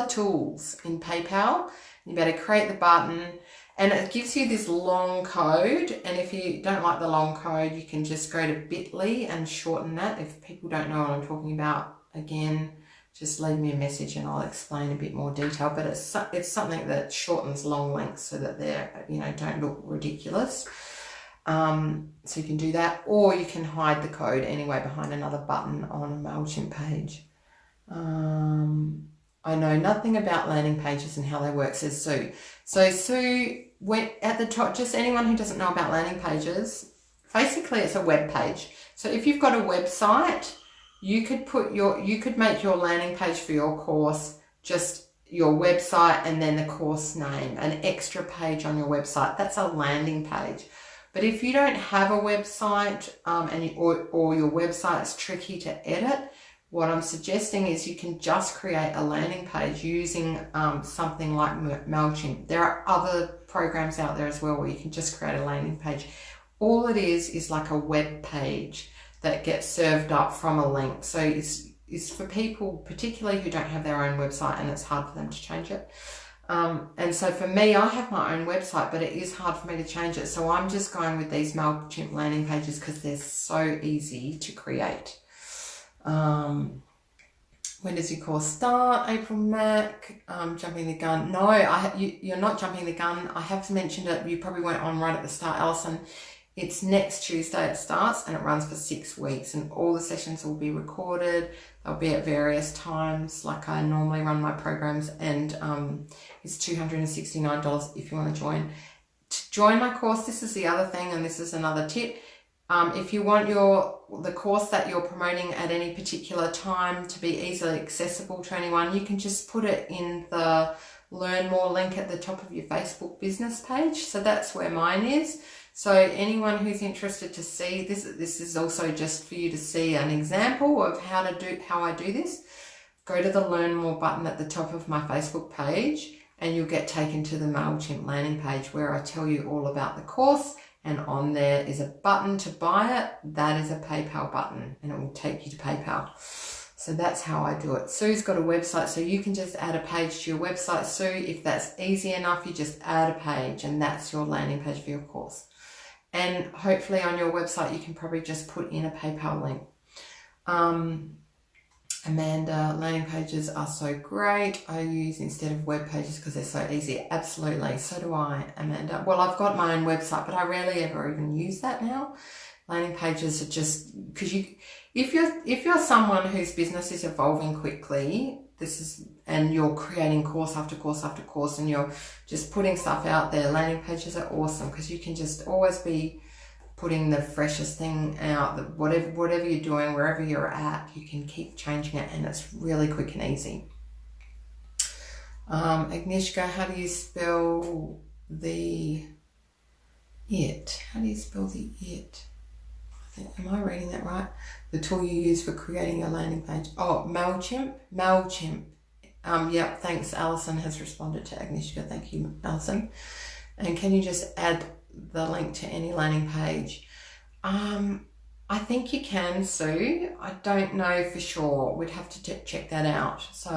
tools in PayPal. You better create the button. And it gives you this long code. And if you don't like the long code, you can just go to bit.ly and shorten that. If people don't know what I'm talking about, again, just leave me a message and I'll explain a bit more detail. But it's something that shortens long links so that they're, don't look ridiculous. So you can do that, or you can hide the code anyway behind another button on a MailChimp page. I know nothing about landing pages and how they work, says Sue. So Sue went at the top, just anyone who doesn't know about landing pages, basically it's a web page. So if you've got a website, you could make your landing page for your course just your website and then the course name, an extra page on your website. That's a landing page. But if you don't have a website or your website's tricky to edit, what I'm suggesting is you can just create a landing page using something like MailChimp. There are other programs out there as well where you can just create a landing page. All it is like a web page that gets served up from a link. So it's for people particularly who don't have their own website and it's hard for them to change it. And so for me, I have my own website, but it is hard for me to change it. So I'm just going with these MailChimp landing pages because they're so easy to create. When does your course start? April Mac, jumping the gun. No, you're not jumping the gun. I have mentioned it. You probably weren't on right at the start, Alison. It's next Tuesday it starts and it runs for 6 weeks and all the sessions will be recorded. They'll be at various times like I normally run my programs, and it's $269 if you want to join. To join my course, this is the other thing, and this is another tip. If you want the course that you're promoting at any particular time to be easily accessible to anyone, you can just put it in the Learn More link at the top of your Facebook business page. So that's where mine is. So anyone who's interested to see this is also just for you to see an example of how I do this. Go to the Learn More button at the top of my Facebook page and you'll get taken to the MailChimp landing page where I tell you all about the course, and on there is a button to buy it. That is a PayPal button and it will take you to PayPal. So that's how I do it. Sue's got a website, so you can just add a page to your website, Sue. If that's easy enough, you just add a page and that's your landing page for your course. And hopefully on your website, you can probably just put in a PayPal link. Amanda, landing pages are so great. I use instead of web pages because they're so easy. Absolutely. So do I, Amanda. Well, I've got my own website, but I rarely ever even use that now. Landing pages are just because if you're someone whose business is evolving quickly, and you're creating course after course after course, and you're just putting stuff out there, landing pages are awesome because you can just always be putting the freshest thing out. Whatever you're doing, wherever you're at, you can keep changing it, and it's really quick and easy. Agnieszka, how do you spell the it? How do you spell the it? Am I reading that right? The tool you use for creating your landing page. Oh, MailChimp. Yeah, thanks. Alison has responded to Agnieszka. Thank you, Alison. And can you just add the link to any landing page? I think you can, Sue. I don't know for sure. We'd have to check that out. So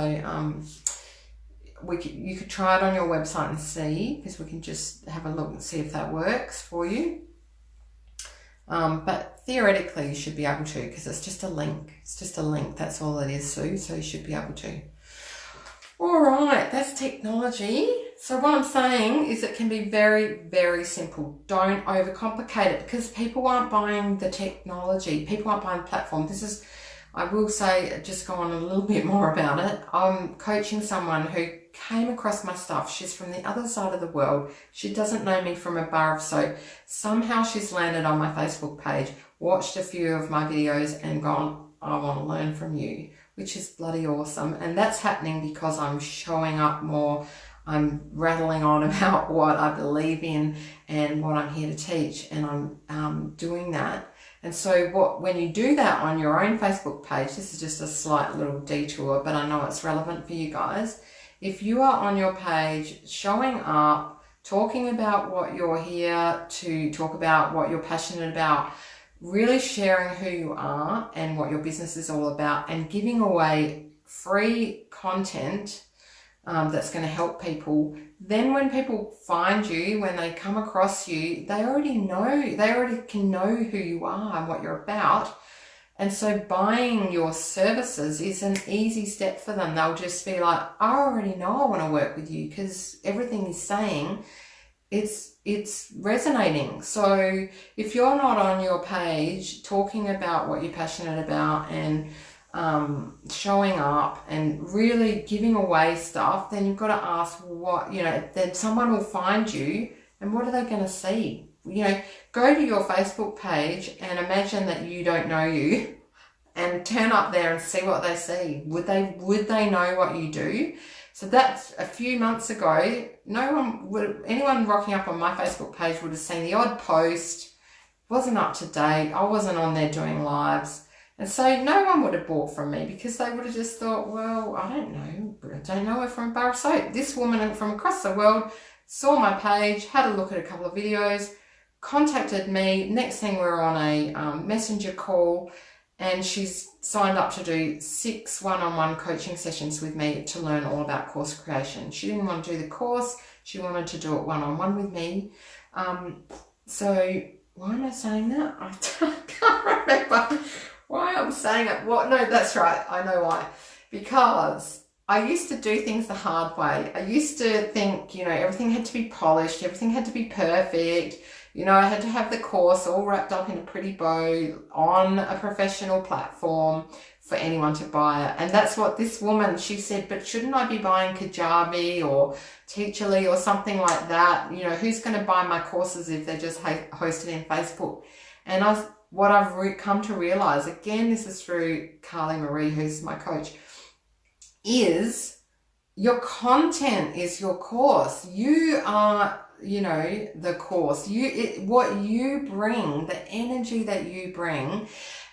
you could try it on your website and see, because we can just have a look and see if that works for you. But theoretically you should be able to, because it's just a link. It's just a link. That's all it is, Sue. So you should be able to. All right, that's technology. So what I'm saying is it can be very, very simple. Don't overcomplicate it, because people aren't buying the technology. People aren't buying the platform. I will say, just go on a little bit more about it. I'm coaching someone who came across my stuff. She's from the other side of the world. She doesn't know me from a bar of soap. Somehow she's landed on my Facebook page, watched a few of my videos and gone, I want to learn from you, which is bloody awesome. And that's happening because I'm showing up more. I'm rattling on about what I believe in and what I'm here to teach, and I'm doing that. And so when you do that on your own Facebook page, this is just a slight little detour, but I know it's relevant for you guys. If you are on your page showing up, talking about what you're here to talk about, what you're passionate about, really sharing who you are and what your business is all about, and giving away free content that's going to help people, then when people find you, when they come across you, they already can know who you are and what you're about. And so buying your services is an easy step for them. They'll just be like, I already know I want to work with you, because everything he's saying, it's resonating. So if you're not on your page talking about what you're passionate about and showing up and really giving away stuff, then you've got to ask then someone will find you, and what are they going to see? Go to your Facebook page and imagine that you don't know you, and turn up there and see what they see. Would they know what you do? So that's a few months ago. Anyone rocking up on my Facebook page would have seen the odd post. Wasn't up to date. I wasn't on there doing lives. And so no one would have bought from me, because they would have just thought, well, I don't know her from a bar of soap. This woman from across the world saw my page, had a look at a couple of videos, contacted me. Next thing, we're on a messenger call, and she's signed up to do 6 one-on-one coaching sessions with me to learn all about course creation. She didn't want to do the course. She wanted to do it one-on-one with me. So why am I saying that? I can't remember why I'm saying it. No, that's right. I know why. Because I used to do things the hard way. I used to think, everything had to be polished. Everything had to be perfect. I had to have the course all wrapped up in a pretty bow on a professional platform for anyone to buy it. And that's what this woman, she said, but shouldn't I be buying Kajabi or Teacherly or something like that? Who's going to buy my courses if they're just hosted in Facebook? And what I've come to realize, again, this is through Carly Marie, who's my coach, is your content is your course. You are you know, the course. What you bring, the energy that you bring,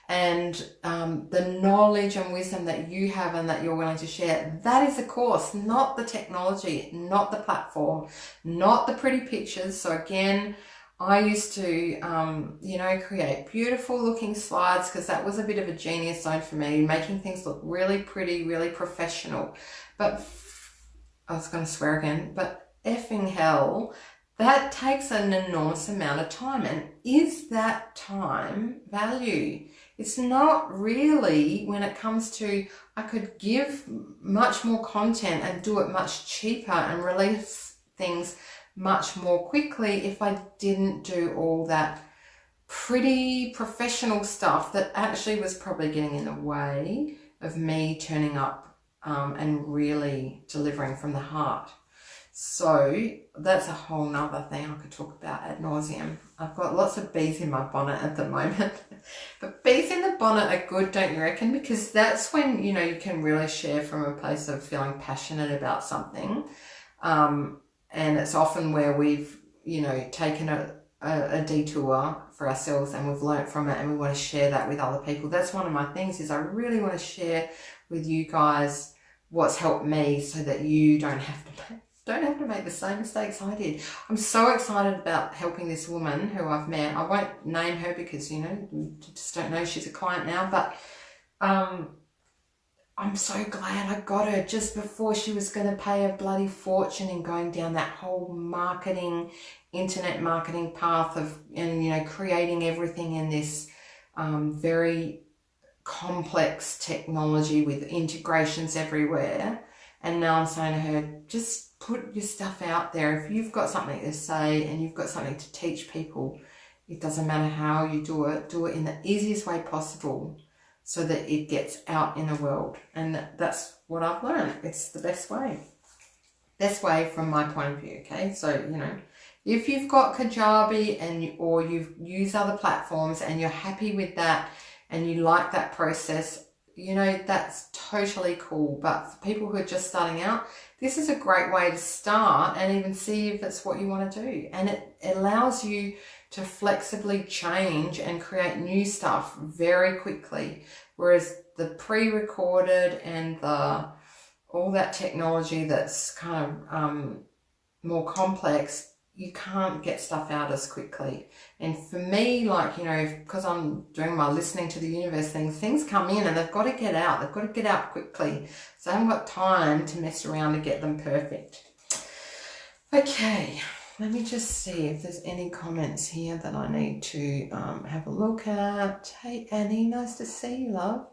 and the knowledge and wisdom that you have and that you're willing to share, that is the course, not the technology, not the platform, not the pretty pictures. So again, I used to, you know, create beautiful looking slides because that was a bit of a genius zone for me, making things look really pretty, really professional. But I was going to swear again, but effing hell, that takes an enormous amount of time. And is that time value? It's not really when it comes to, I could give much more content and do it much cheaper and release things much more quickly if I didn't do all that pretty professional stuff that actually was probably getting in the way of me turning up and really delivering from the heart. So that's a whole nother thing I could talk about ad nauseum. I've got lots of bees in my bonnet at the moment. But bees in the bonnet are good, don't you reckon? Because that's when, you know, you can really share from a place of feeling passionate about something. And it's often where we've, you know, taken a detour for ourselves and we've learnt from it and we want to share that with other people. That's one of my things, is I really want to share with you guys what's helped me so that you don't have to make the same mistakes I did. I'm so excited about helping this woman who I've met. I won't name her because, you know, we just don't know she's a client now, but I'm so glad I got her just before she was going to pay a bloody fortune in going down that whole internet marketing path of, and, you know, creating everything in this very complex technology with integrations everywhere. And now I'm saying to her, just put your stuff out there. If you've got something to say and you've got something to teach people, it doesn't matter how you do it in the easiest way possible so that it gets out in the world. And that's what I've learned. It's the best way. Best way from my point of view, okay? So, you know, if you've got Kajabi or you've used other platforms and you're happy with that and you like that process, you know, that's totally cool. But for people who are just starting out, this is a great way to start and even see if it's what you want to do. And it allows you to flexibly change and create new stuff very quickly. Whereas the pre-recorded and all that technology that's kind of more complex, you can't get stuff out as quickly. And for me, like, you know, because I'm doing my listening to the universe things come in and they've got to get out. They've got to get out quickly. So I haven't got time to mess around to get them perfect. Okay, let me just see if there's any comments here that I need to have a look at. Hey, Annie, nice to see you, love.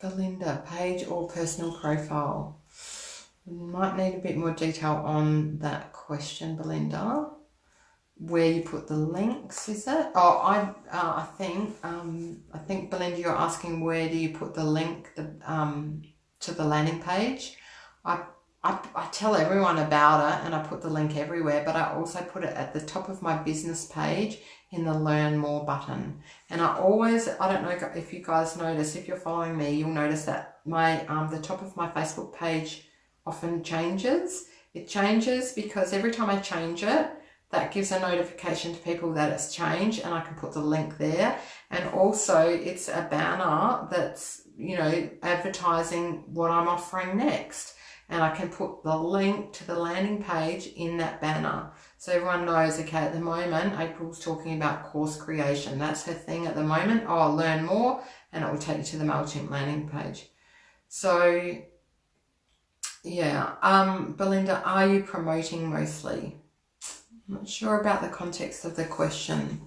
Belinda, page or personal profile? Might need a bit more detail on that question, Belinda. Where you put the links, is it? Oh, I think Belinda, you're asking where do you put the link to the landing page. I tell everyone about it and I put the link everywhere, but I also put it at the top of my business page in the Learn More button. And I don't know if you guys notice, if you're following me, you'll notice that my the top of my Facebook page often changes. It changes because every time I change it, that gives a notification to people that it's changed and I can put the link there. And also it's a banner that's, you know, advertising what I'm offering next. And I can put the link to the landing page in that banner. So everyone knows, okay, at the moment, April's talking about course creation. That's her thing at the moment. Oh, I'll learn more and it will take you to the MailChimp landing page. So, yeah. Belinda, are you promoting mostly? I'm not sure about the context of the question.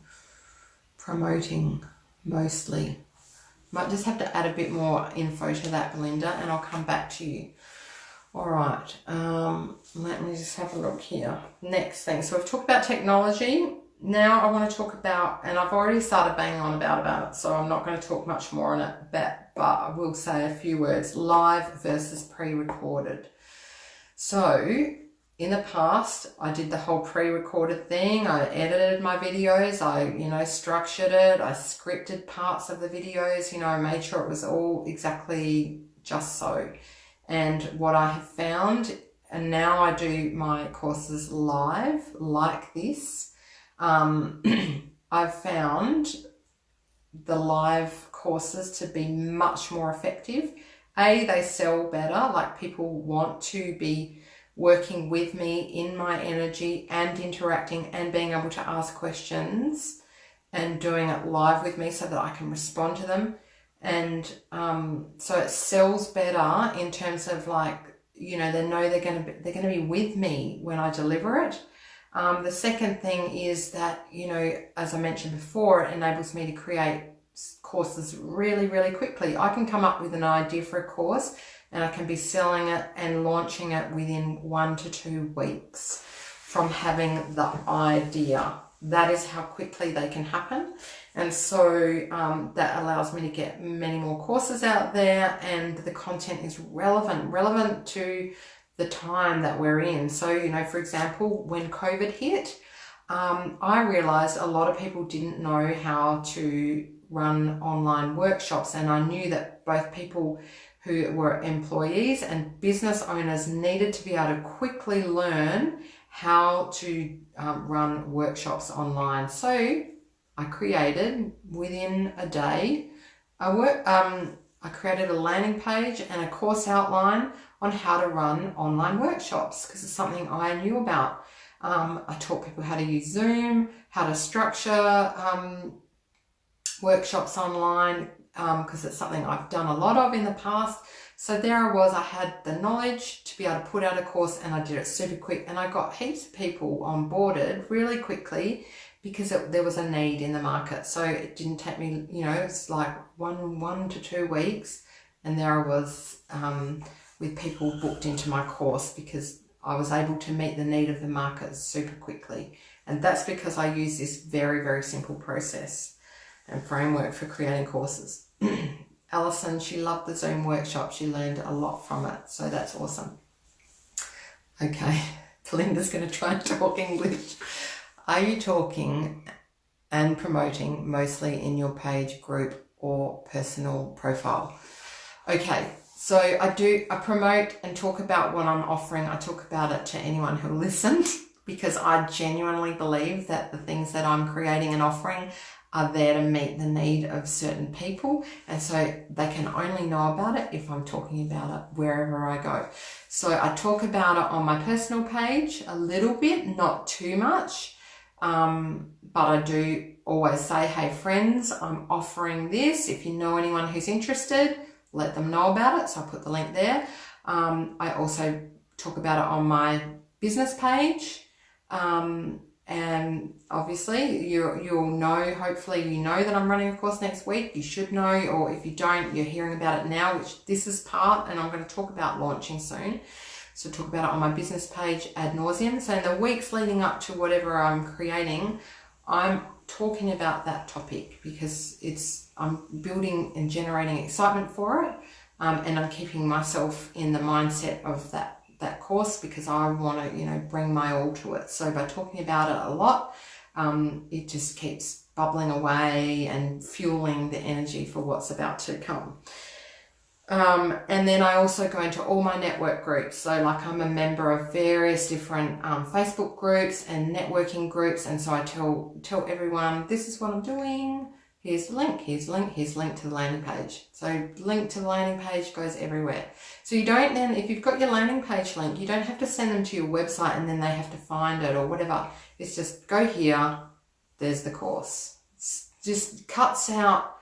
Promoting mostly. Might just have to add a bit more info to that, Belinda, and I'll come back to you. All right, let me just have a look here. Next thing, so we've talked about technology. Now I want to talk about, and I've already started banging on about it, so I'm not going to talk much more on it, but I will say a few words. Live versus pre-recorded. So in the past, I did the whole pre-recorded thing. I edited my videos. I, you know, structured it. I scripted parts of the videos. You know, I made sure it was all exactly just so. And what I have found, and now I do my courses live like this. I've found the live courses to be much more effective. They sell better, like people want to be working with me in my energy and interacting and being able to ask questions and doing it live with me so that I can respond to them. And so it sells better in terms of like, you know, they know they're going to be with me when I deliver it. The second thing is that, you know, as I mentioned before, it enables me to create courses really, really quickly. I can come up with an idea for a course and I can be selling it and launching it within 1 to 2 weeks from having the idea. That is how quickly they can happen. And so that allows me to get many more courses out there, and the content is relevant to the time that we're in. So, you know, for example, when COVID hit, I realized a lot of people didn't know how to run online workshops, and I knew that both people who were employees and business owners needed to be able to quickly learn how to run workshops online. So I created within a day I created a landing page and a course outline on how to run online workshops, because it's something I knew about. I taught people how to use Zoom, how to structure workshops online, because it's something I've done a lot of in the past. So there I was, I had the knowledge to be able to put out a course, and I did it super quick, and I got heaps of people onboarded really quickly because there was a need in the market. So it didn't take me, you know, it's like one to 2 weeks, and there I was with people booked into my course because I was able to meet the need of the market super quickly. And that's because I use this very, very simple process and framework for creating courses. Alison, she loved the Zoom workshop. She learned a lot from it. So that's awesome. Okay, Belinda's going to try and talk English. Are you talking and promoting mostly in your page, group, or personal profile? Okay, so I promote and talk about what I'm offering. I talk about it to anyone who listens, because I genuinely believe that the things that I'm creating and offering are there to meet the need of certain people, and so they can only know about it if I'm talking about it wherever I go. So I talk about it on my personal page a little bit, not too much, but I do always say, hey friends, I'm offering this. If you know anyone who's interested, let them know about it. So I put the link there. I also talk about it on my business page. And obviously you'll know, hopefully you know that I'm running a course next week. You should know, or if you don't, you're hearing about it now, which this is part, and I'm going to talk about launching soon. So talk about it on my business page ad nauseum. So in the weeks leading up to whatever I'm creating, I'm talking about that topic because I'm building and generating excitement for it. And I'm keeping myself in the mindset of that course because I want to, you know, bring my all to it. So by talking about it a lot, it just keeps bubbling away and fueling the energy for what's about to come. And then I also go into all my network groups. So like I'm a member of various different Facebook groups and networking groups. And so I tell everyone, this is what I'm doing. Here's the link, here's the link, here's the link to the landing page. So link to the landing page goes everywhere. So you don't then, if you've got your landing page link, you don't have to send them to your website and then they have to find it or whatever. It's just go here, there's the course. It just cuts out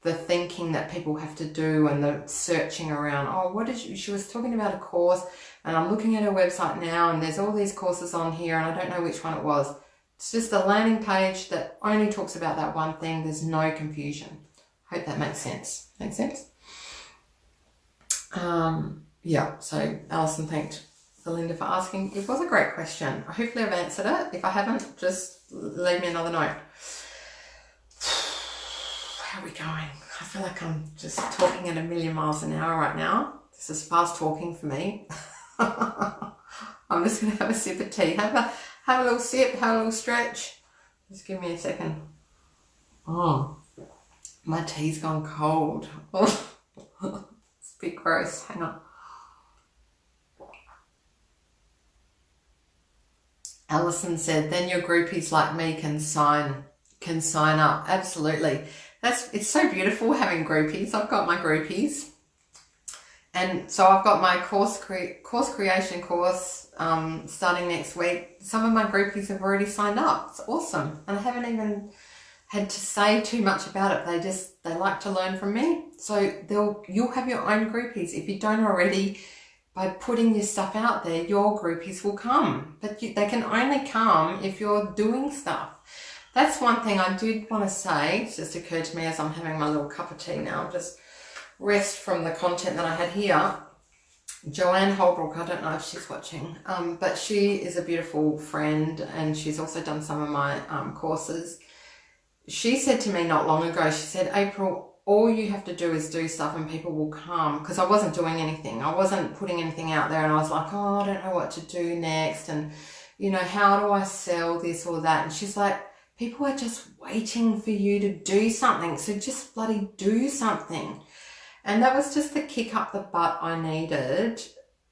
the thinking that people have to do and the searching around. Oh, what is she was talking about a course and I'm looking at her website now and there's all these courses on here and I don't know which one it was. It's just a landing page that only talks about that one thing. There's no confusion. Hope that makes sense. Makes sense? Yeah, so Alison thanked Belinda for asking. It was a great question. Hopefully I've answered it. If I haven't, just leave me another note. How are we going? I feel like I'm just talking at 1,000,000 miles an hour right now. This is fast talking for me. I'm just going to have a sip of tea. Have a little sip, have a little stretch. Just give me a second. Oh, my tea's gone cold. Oh, it's a bit gross. Hang on. Alison said, then your groupies like me can sign up. Absolutely. It's so beautiful having groupies. I've got my groupies. And so I've got my course creation course starting next week. Some of my groupies have already signed up. It's awesome. And I haven't even had to say too much about it. They like to learn from me. So you'll have your own groupies. If you don't already, by putting your stuff out there, your groupies will come. But they can only come if you're doing stuff. That's one thing I did want to say. It's just occurred to me as I'm having my little cup of tea now. Just rest from the content that I had here. Joanne Holbrook, I don't know if she's watching, but she is a beautiful friend and she's also done some of my courses. She said to me not long ago, she said, April, all you have to do is do stuff and people will come, because I wasn't doing anything. I wasn't putting anything out there and I was like, oh, I don't know what to do next. And, you know, how do I sell this or that? And she's like, people are just waiting for you to do something. So just bloody do something. And that was just the kick up the butt I needed.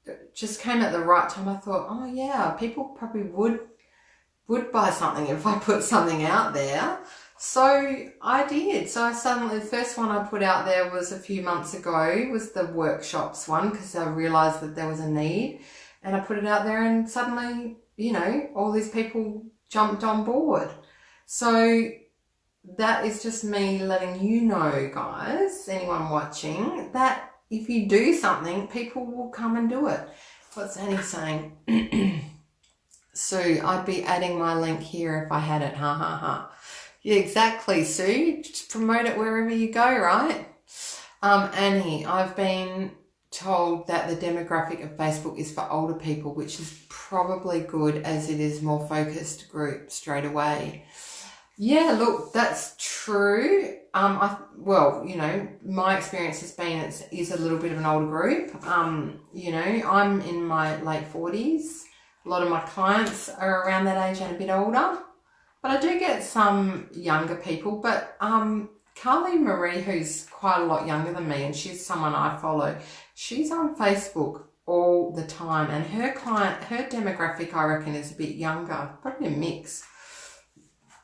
It just came at the right time. I thought, oh yeah, people probably would buy something if I put something out there. So I did. So the first one I put out there was a few months ago, was the workshops one, because I realized that there was a need. And I put it out there and suddenly, you know, all these people jumped on board. So that is just me letting you know, guys, anyone watching, that if you do something, people will come and do it. What's Annie saying? Sue, I'd be adding my link here if I had it. Ha ha ha. Yeah, exactly, Sue. Just promote it wherever you go, right? Annie, I've been told that the demographic of Facebook is for older people, which is probably good as it is more focused group straight away. Yeah, look, that's true. Well, you know, my experience has been it is a little bit of an older group. You know, I'm in my late 40s. A lot of my clients are around that age and a bit older. But I do get some younger people. But Carly Marie, who's quite a lot younger than me, and she's someone I follow, she's on Facebook all the time. And her demographic, I reckon, is a bit younger, probably a mix.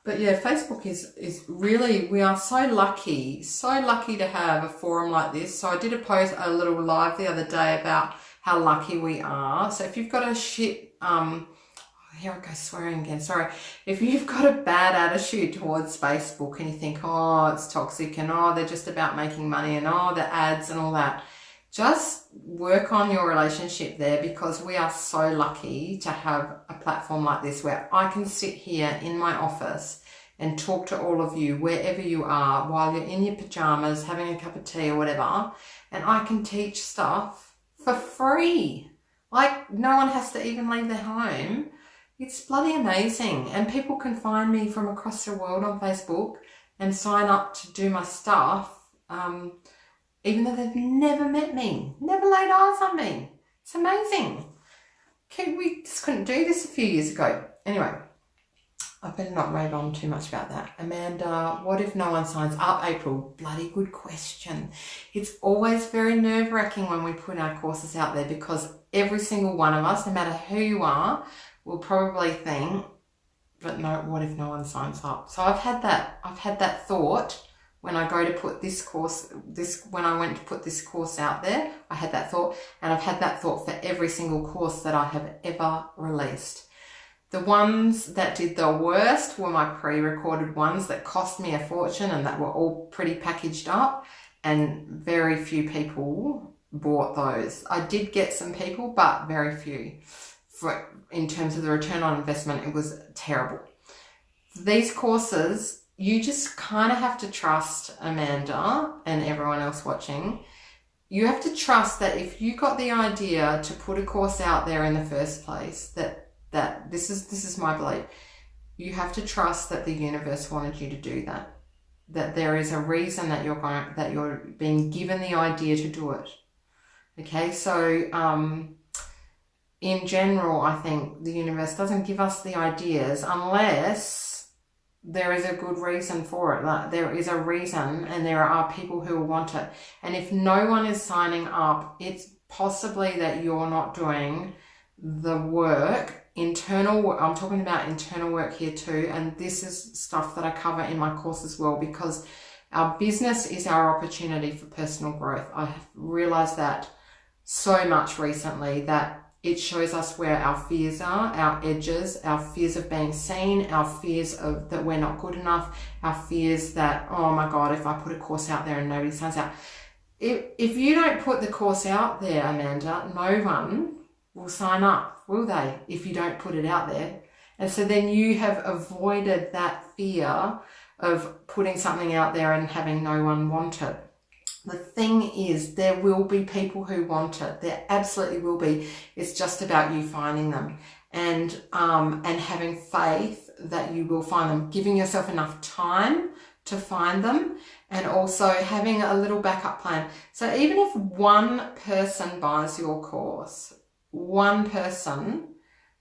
But yeah, Facebook is really, we are so lucky to have a forum like this. So I did a little live the other day about how lucky we are. So if you've got a here I go swearing again, sorry. If you've got a bad attitude towards Facebook and you think, oh, it's toxic and oh, they're just about making money and oh, the ads and all that, just work on your relationship there, because we are so lucky to have a platform like this where I can sit here in my office and talk to all of you wherever you are while you're in your pajamas having a cup of tea or whatever, and I can teach stuff for free. Like, no one has to even leave their home. It's bloody amazing. And people can find me from across the world on Facebook and sign up to do my stuff, even though they've never met me, never laid eyes on me. It's amazing. Okay, we just couldn't do this a few years ago. Anyway, I better not rave on too much about that. Amanda, what if no one signs up? April, bloody good question. It's always very nerve-wracking when we put our courses out there, because every single one of us, no matter who you are, will probably think, but no, what if no one signs up? So I've had that thought when I go to put when I went to put this course out there, I had that thought, and I've had that thought for every single course that I have ever released. The ones that did the worst were my pre-recorded ones that cost me a fortune and that were all pretty packaged up, and very few people bought those. I did get some people, but very few. In terms of the return on investment, it was terrible. These courses, you just kind of have to trust, Amanda and everyone else watching. You have to trust that if you got the idea to put a course out there in the first place, that this is my belief. You have to trust that the universe wanted you to do that. That there is a reason that you're being given the idea to do it. Okay, so in general, I think the universe doesn't give us the ideas unless there is a good reason for it. Like, there is a reason and there are people who will want it. And if no one is signing up, it's possibly that you're not doing the work internal work. I'm talking about internal work here too, and this is stuff that I cover in my course as well, because our business is our opportunity for personal growth. I have realized that so much recently, that it shows us where our fears are, our edges, our fears of being seen, our fears of that we're not good enough, our fears that, oh my God, if I put a course out there and nobody signs up. If you don't put the course out there, Amanda, no one will sign up, will they, if you don't put it out there? And so then you have avoided that fear of putting something out there and having no one want it. The thing is, there will be people who want it. There absolutely will be. It's just about you finding them and having faith that you will find them, giving yourself enough time to find them, and also having a little backup plan. So even if one person buys your course, one person,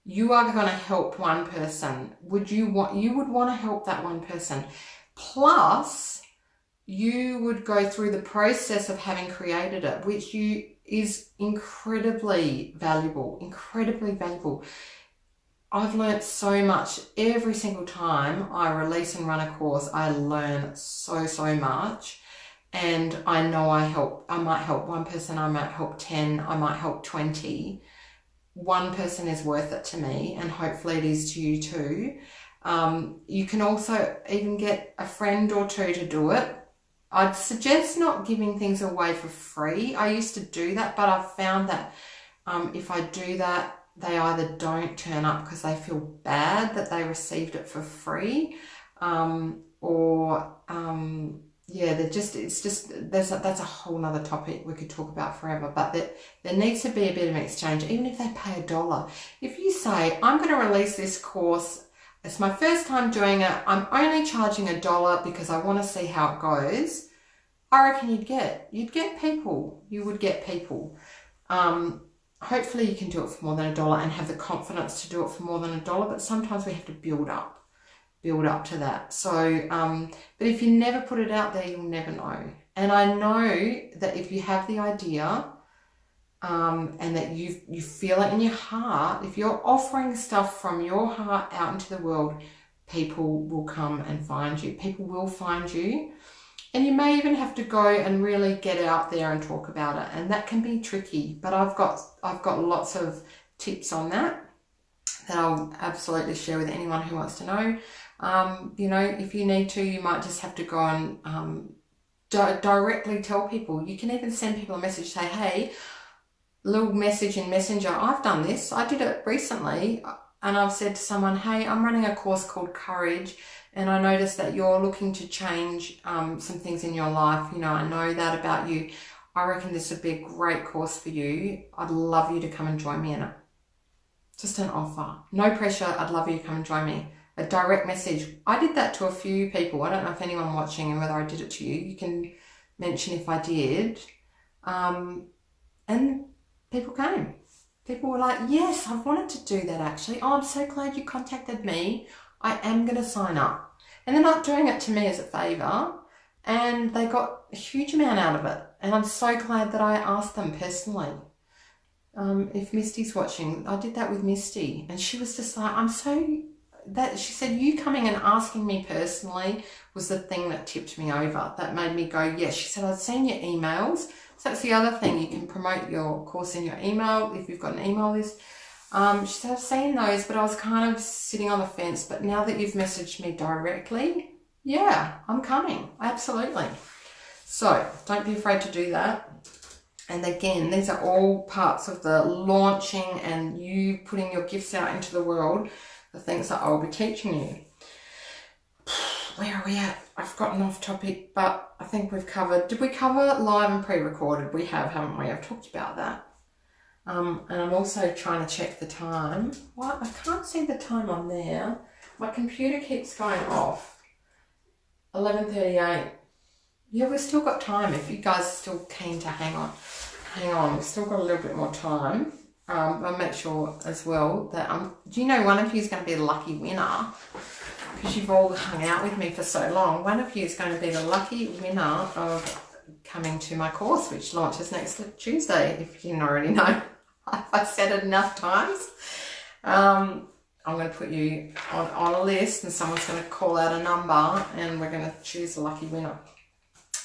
you are going to help one person. You would want to help that one person. Plus, you would go through the process of having created it, which is incredibly valuable, incredibly valuable. I've learned so much. Every single time I release and run a course, I learn so much. And I know I might help one person, I might help 10, I might help 20. One person is worth it to me, and hopefully it is to you too. You can also even get a friend or two to do it. I'd suggest not giving things away for free. I used to do that, but I've found that if I do that, they either don't turn up because they feel bad that they received it for free, that's a whole nother topic we could talk about forever. But there needs to be a bit of an exchange, even if they pay $1. If you say, I'm going to release this course, it's my first time doing it, I'm only charging $1 because I want to see how it goes, I reckon you'd get people. You would get people. Hopefully you can do it for more than $1 and have the confidence to do it for more than $1, but sometimes we have to build up to that. So, but if you never put it out there, you'll never know. And I know that if you have the idea, and that you feel it in your heart, if you're offering stuff from your heart out into the world, people will come and find you. People will find you. And you may even have to go and really get out there and talk about it. And that can be tricky, but I've got lots of tips on that I'll absolutely share with anyone who wants to know. If you need to, you might just have to go and directly tell people. You can even send people a message, say, hey, little message in Messenger, I've done this. I did it recently, and I've said to someone, hey, I'm running a course called Courage, and I noticed that you're looking to change some things in your life. I know that about you. I reckon this would be a great course for you. I'd love you to come and join me in it. Just an offer. No pressure. I'd love you to come and join me. A direct message. I did that to a few people. I don't know if anyone watching and whether I did it to you. You can mention if I did. And people came. People were like, yes, I've wanted to do that actually. Oh, I'm so glad you contacted me. I am going to sign up. And they're not doing it to me as a favour. And they got a huge amount out of it. And I'm so glad that I asked them personally. If Misty's watching, I did that with Misty. And she was just like, she said, you coming and asking me personally was the thing that tipped me over. That made me go, yes. She said, I'd seen your emails. So that's the other thing. You can promote your course in your email if you've got an email list. She said, I've seen those, but I was kind of sitting on the fence. But now that you've messaged me directly, yeah, I'm coming. Absolutely. So don't be afraid to do that. And again, these are all parts of the launching and you putting your gifts out into the world, the things that I'll be teaching you. Where are we at? I've gotten off topic, but I think we've covered. Did we cover live and pre-recorded? We have, haven't we? I've talked about that. And I'm also trying to check the time. What? I can't see the time on there. My computer keeps going off. 11:38. Yeah, we've still got time if you guys are still keen to hang on. We've still got a little bit more time. I'll make sure as well that do you know one of you is going to be the lucky winner? Because you've all hung out with me for so long. One of you is going to be the lucky winner of coming to my course, which launches next Tuesday, if you already know. I've said it enough times. I'm going to put you on a list and someone's going to call out a number and we're going to choose a lucky winner.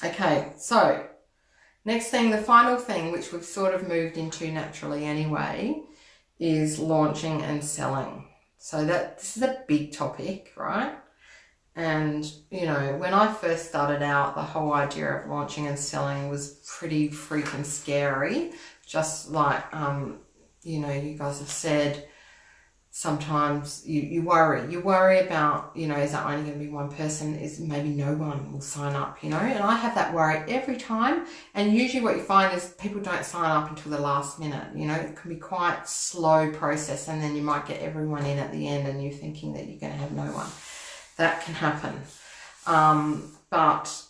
Okay, so next thing, the final thing, which we've sort of moved into naturally anyway, is launching and selling. So this is a big topic, right? And, you know, when I first started out, the whole idea of launching and selling was pretty freaking scary. Just like, you know, you guys have said, sometimes you worry about, you know, is that only going to be one person? Is maybe no one will sign up, you know? And I have that worry every time. And usually what you find is people don't sign up until the last minute, you know? It can be quite a slow process, and then you might get everyone in at the end and you're thinking that you're going to have no one. That can happen. But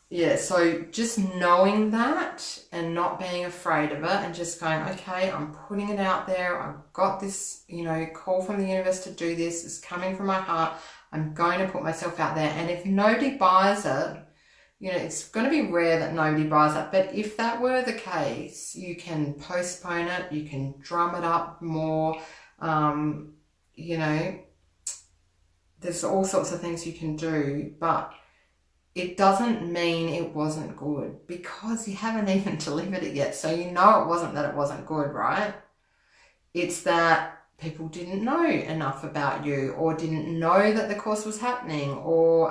yeah, so just knowing that and not being afraid of it and just going, okay, I'm putting it out there. I've got this, you know, call from the universe to do this. It's coming from my heart. I'm going to put myself out there. And if nobody buys it, you know, it's going to be rare that nobody buys it. But if that were the case, you can postpone it. You can drum it up more. You know, there's all sorts of things you can do, but it doesn't mean it wasn't good because you haven't even delivered it yet. So you know it wasn't that it wasn't good, right? It's that people didn't know enough about you, or didn't know that the course was happening, or,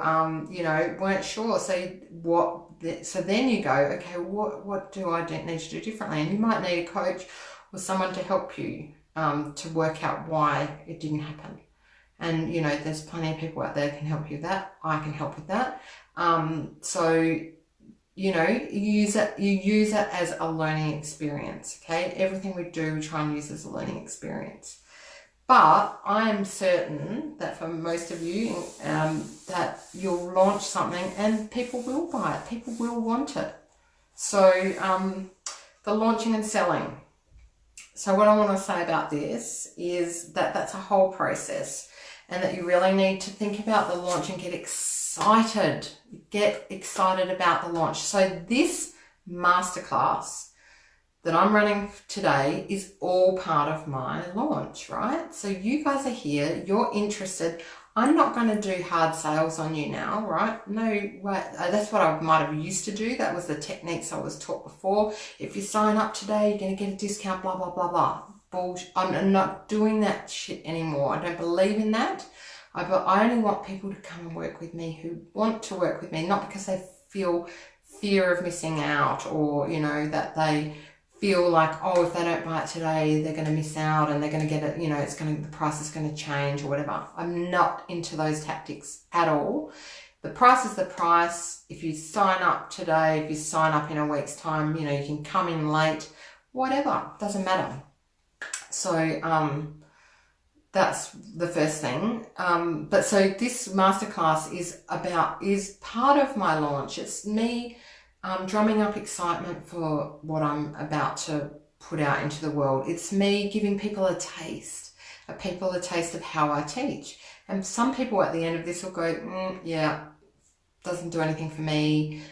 you know, weren't sure. So then you go, okay, what do I need to do differently? And you might need a coach or someone to help you to work out why it didn't happen. And, you know, there's plenty of people out there that can help you with that. I can help with that. So, you know, you use it as a learning experience, okay? Everything we do, we try and use as a learning experience. But I am certain that for most of you, that you'll launch something and people will buy it. People will want it. So, the launching and selling. So what I want to say about this is that that's a whole process, and that you really need to think about the launch and get excited about the launch. So this masterclass that I'm running today is all part of my launch, right? So you guys are here, you're interested. I'm not going to do hard sales on you now, right? No way. That's what I might have used to do. That was the techniques I was taught before. If you sign up today, you're going to get a discount, blah, blah, blah, blah. Bullshit. I'm not doing that shit anymore. I don't believe in that. I only want people to come and work with me who want to work with me, not because they feel fear of missing out, or, you know, that they feel like, oh, if they don't buy it today, they're going to miss out and they're going to get it, you know, the price is going to change or whatever. I'm not into those tactics at all. The price is the price. If you sign up today, if you sign up in a week's time, you know, you can come in late, whatever, doesn't matter. So, that's the first thing. But so this masterclass is part of my launch. It's me drumming up excitement for what I'm about to put out into the world. It's me giving people a taste of how I teach. And some people at the end of this will go, yeah, doesn't do anything for me.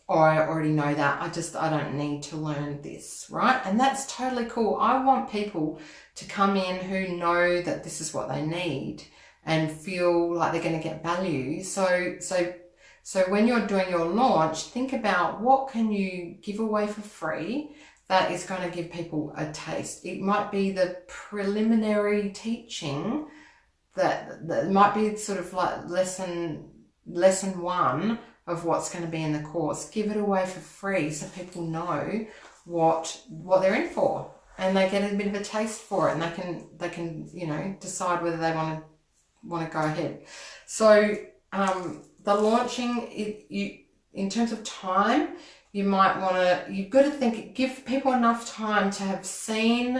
Or I already know that. I don't need to learn this, right? And that's totally cool. I want people to come in who know that this is what they need and feel like they're going to get value. So when you're doing your launch, think about what can you give away for free that is going to give people a taste. It might be the preliminary teaching that might be sort of like lesson one of what's going to be in the course. Give it away for free so people know what they're in for, and they get a bit of a taste for it, and they can you know, decide whether they want to go ahead. So the launching, in terms of time, you've got to think, give people enough time to have seen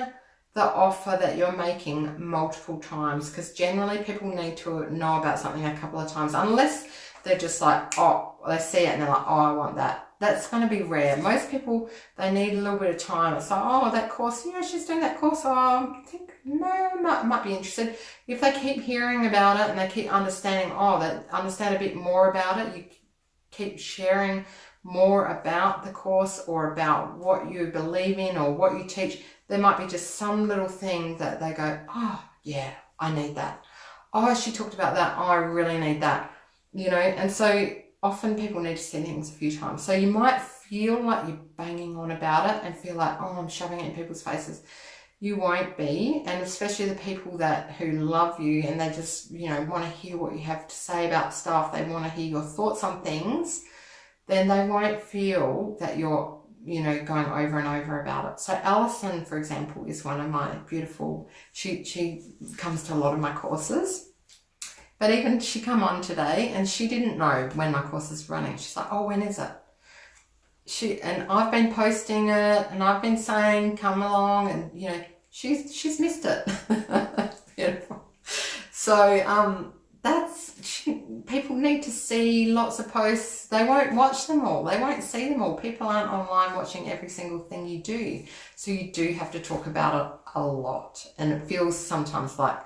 the offer that you're making multiple times, because generally people need to know about something a couple of times, unless they're just like, oh, they see it and they're like, oh, I want that. That's going to be rare. Most people, they need a little bit of time. It's like, oh, that course, yeah, she's doing that course. Oh, I think, no, might be interested. If they keep hearing about it and they keep understanding, understand a bit more about it, you keep sharing more about the course or about what you believe in or what you teach, there might be just some little thing that they go, oh yeah, I need that. Oh, she talked about that. Oh, I really need that. You know, and so often people need to see things a few times. So you might feel like you're banging on about it and feel like, oh, I'm shoving it in people's faces. You won't be, and especially the people who love you and they just, you know, want to hear what you have to say about stuff, they want to hear your thoughts on things, then they won't feel that you're, you know, going over and over about it. So Alison, for example, is one of my beautiful, she comes to a lot of my courses, but even she come on today and she didn't know when my course is running. She's like, oh, when is it? And I've been posting it and I've been saying come along, and you know she's missed it. Beautiful. So people need to see lots of posts. They won't watch them all. They won't see them all. People aren't online watching every single thing you do. So you do have to talk about it a lot, and it feels sometimes like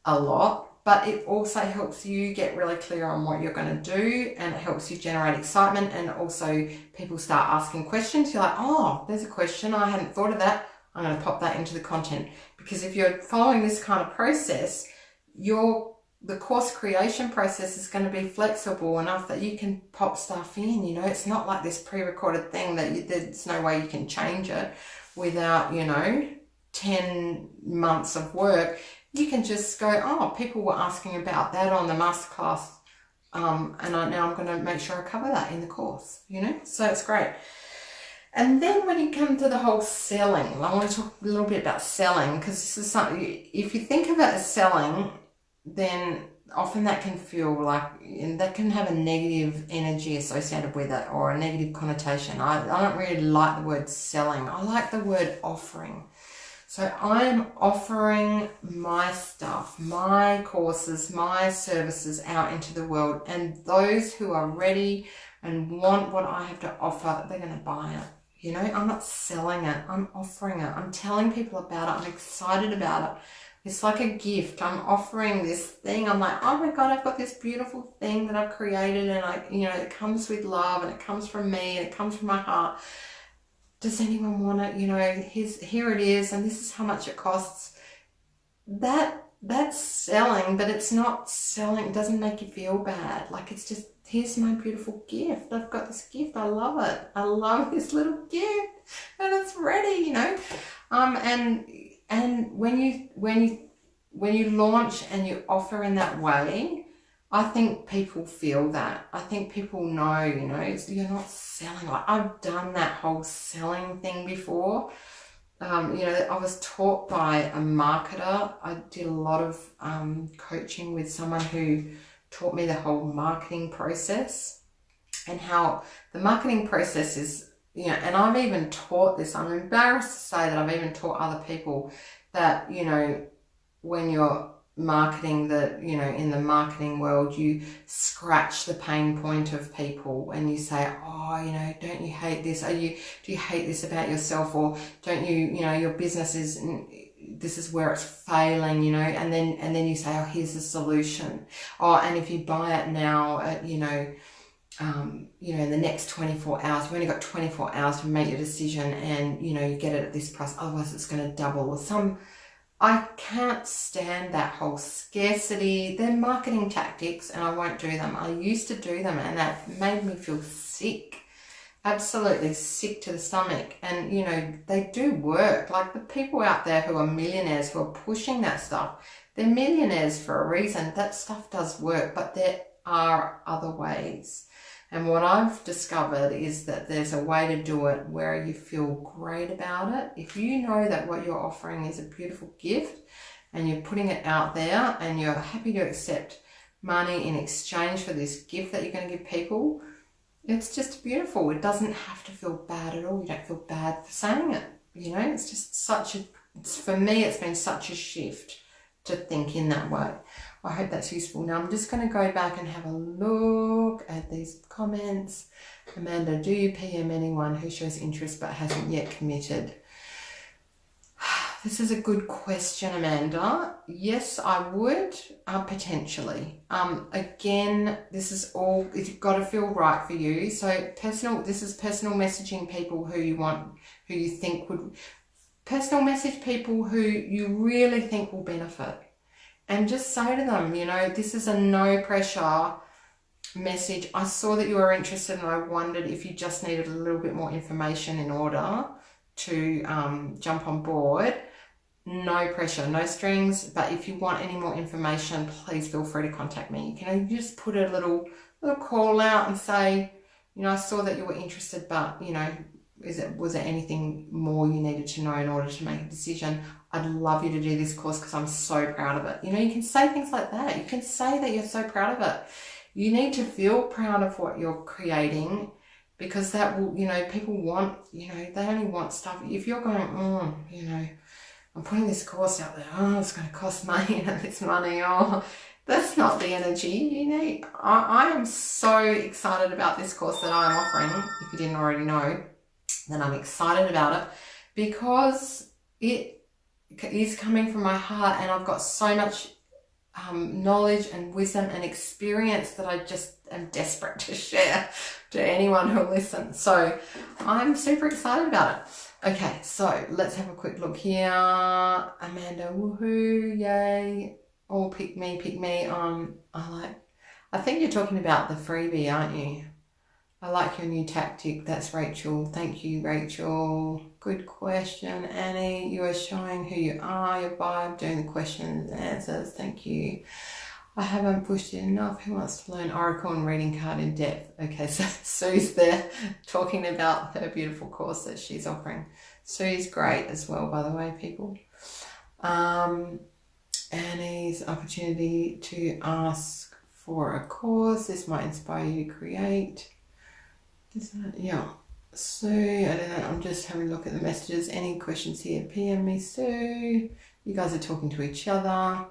a lot. But it also helps you get really clear on what you're going to do, and it helps you generate excitement, and also people start asking questions. You're like, oh, there's a question. I hadn't thought of that. I'm going to pop that into the content. Because if you're following this kind of process, the course creation process is going to be flexible enough that you can pop stuff in. You know, it's not like this pre-recorded thing that there's no way you can change it without, you know, 10 months of work. You can just go, oh, people were asking about that on the masterclass, and now I'm going to make sure I cover that in the course, you know, so it's great. And then when you come to the whole selling, I want to talk a little bit about selling, because this is something, if you think of it as selling, then often that can feel like, and that can have a negative energy associated with it or a negative connotation. I don't really like the word selling. I like the word offering. So I'm offering my stuff, my courses, my services out into the world, and those who are ready and want what I have to offer, they're going to buy it. You know, I'm not selling it, I'm offering it. I'm telling people about it. I'm excited about it. It's like a gift. I'm offering this thing. I'm like, oh my God, I've got this beautiful thing that I've created, and it comes with love, and it comes from me, and it comes from my heart. Does anyone want it? You know, here it is, and this is how much it costs. That's selling, but it's not selling. It doesn't make you feel bad. Like, it's just, here's my beautiful gift. I've got this gift. I love it. I love this little gift, and it's ready. You know, and when you launch and you offer in that way, I think people feel that. I think people know, you know, you're not selling. Like, I've done that whole selling thing before. You know, I was taught by a marketer. I did a lot of coaching with someone who taught me the whole marketing process, and how the marketing process is, you know, and I've even taught this. I'm embarrassed to say that I've even taught other people that, you know, when you're marketing, that, you know, in the marketing world, you scratch the pain point of people and you say, oh, you know, don't you hate this? Do you hate this about yourself? Or don't you, you know, your business is, this is where it's failing, you know, and then you say, oh, here's the solution. Oh, and if you buy it now, you know, in the next 24 hours, you've only got 24 hours to make your decision, and, you know, you get it at this price, otherwise it's going to double, or I can't stand that whole scarcity. They're marketing tactics, and I won't do them. I used to do them, and that made me feel sick, absolutely sick to the stomach. And, you know, they do work. Like, the people out there who are millionaires, who are pushing that stuff, they're millionaires for a reason. That stuff does work, but there are other ways. And what I've discovered is that there's a way to do it where you feel great about it. If you know that what you're offering is a beautiful gift and you're putting it out there and you're happy to accept money in exchange for this gift that you're going to give people, it's just beautiful. It doesn't have to feel bad at all. You don't feel bad for saying it. You know, it's just for me, it's been such a shift to think in that way. I hope that's useful. Now I'm just going to go back and have a look at these comments. Amanda, do you PM anyone who shows interest but hasn't yet committed? This is a good question, Amanda. Yes, I would, potentially. Again, this is all, it's got to feel right for you. So this is personal messaging people who you think would, personal message people who you really think will benefit. And just say to them, this is a no pressure message. I saw that you were interested and I wondered if you just needed a little bit more information in order to jump on board. No pressure, no strings, but if you want any more information, please feel free to contact me. You just put a little call out and say, I saw that you were interested, but was there anything more you needed to know in order to make a decision? I'd love you to do this course because I'm so proud of it. You can say things like that. You can say that you're so proud of it. You need to feel proud of what you're creating, because that will, people want, they only want stuff. If you're going, I'm putting this course out there, it's going to cost money, this money, that's not the energy you need. I am so excited about this course that I'm offering. If you didn't already know, then I'm excited about it because it is coming from my heart, and I've got so much knowledge and wisdom and experience that I just am desperate to share to anyone who'll listen. So I'm super excited about it. Okay, so let's have a quick look here. Amanda, woohoo, yay. Oh, pick me. I think you're talking about the freebie, aren't you? I like your new tactic. That's Rachel. Thank you, Rachel. Good question. Annie, you are showing who you are, your vibe, doing the questions and answers. Thank you. I haven't pushed it enough. Who wants to learn Oracle and reading card in depth? Okay, so Sue's there talking about her beautiful course that she's offering. Sue's great as well, by the way, people. Annie's opportunity to ask for a course. This might inspire you to create. Yeah. So, I don't know. I'm just having a look at the messages. Any questions here? PM me, Sue. You guys are talking to each other.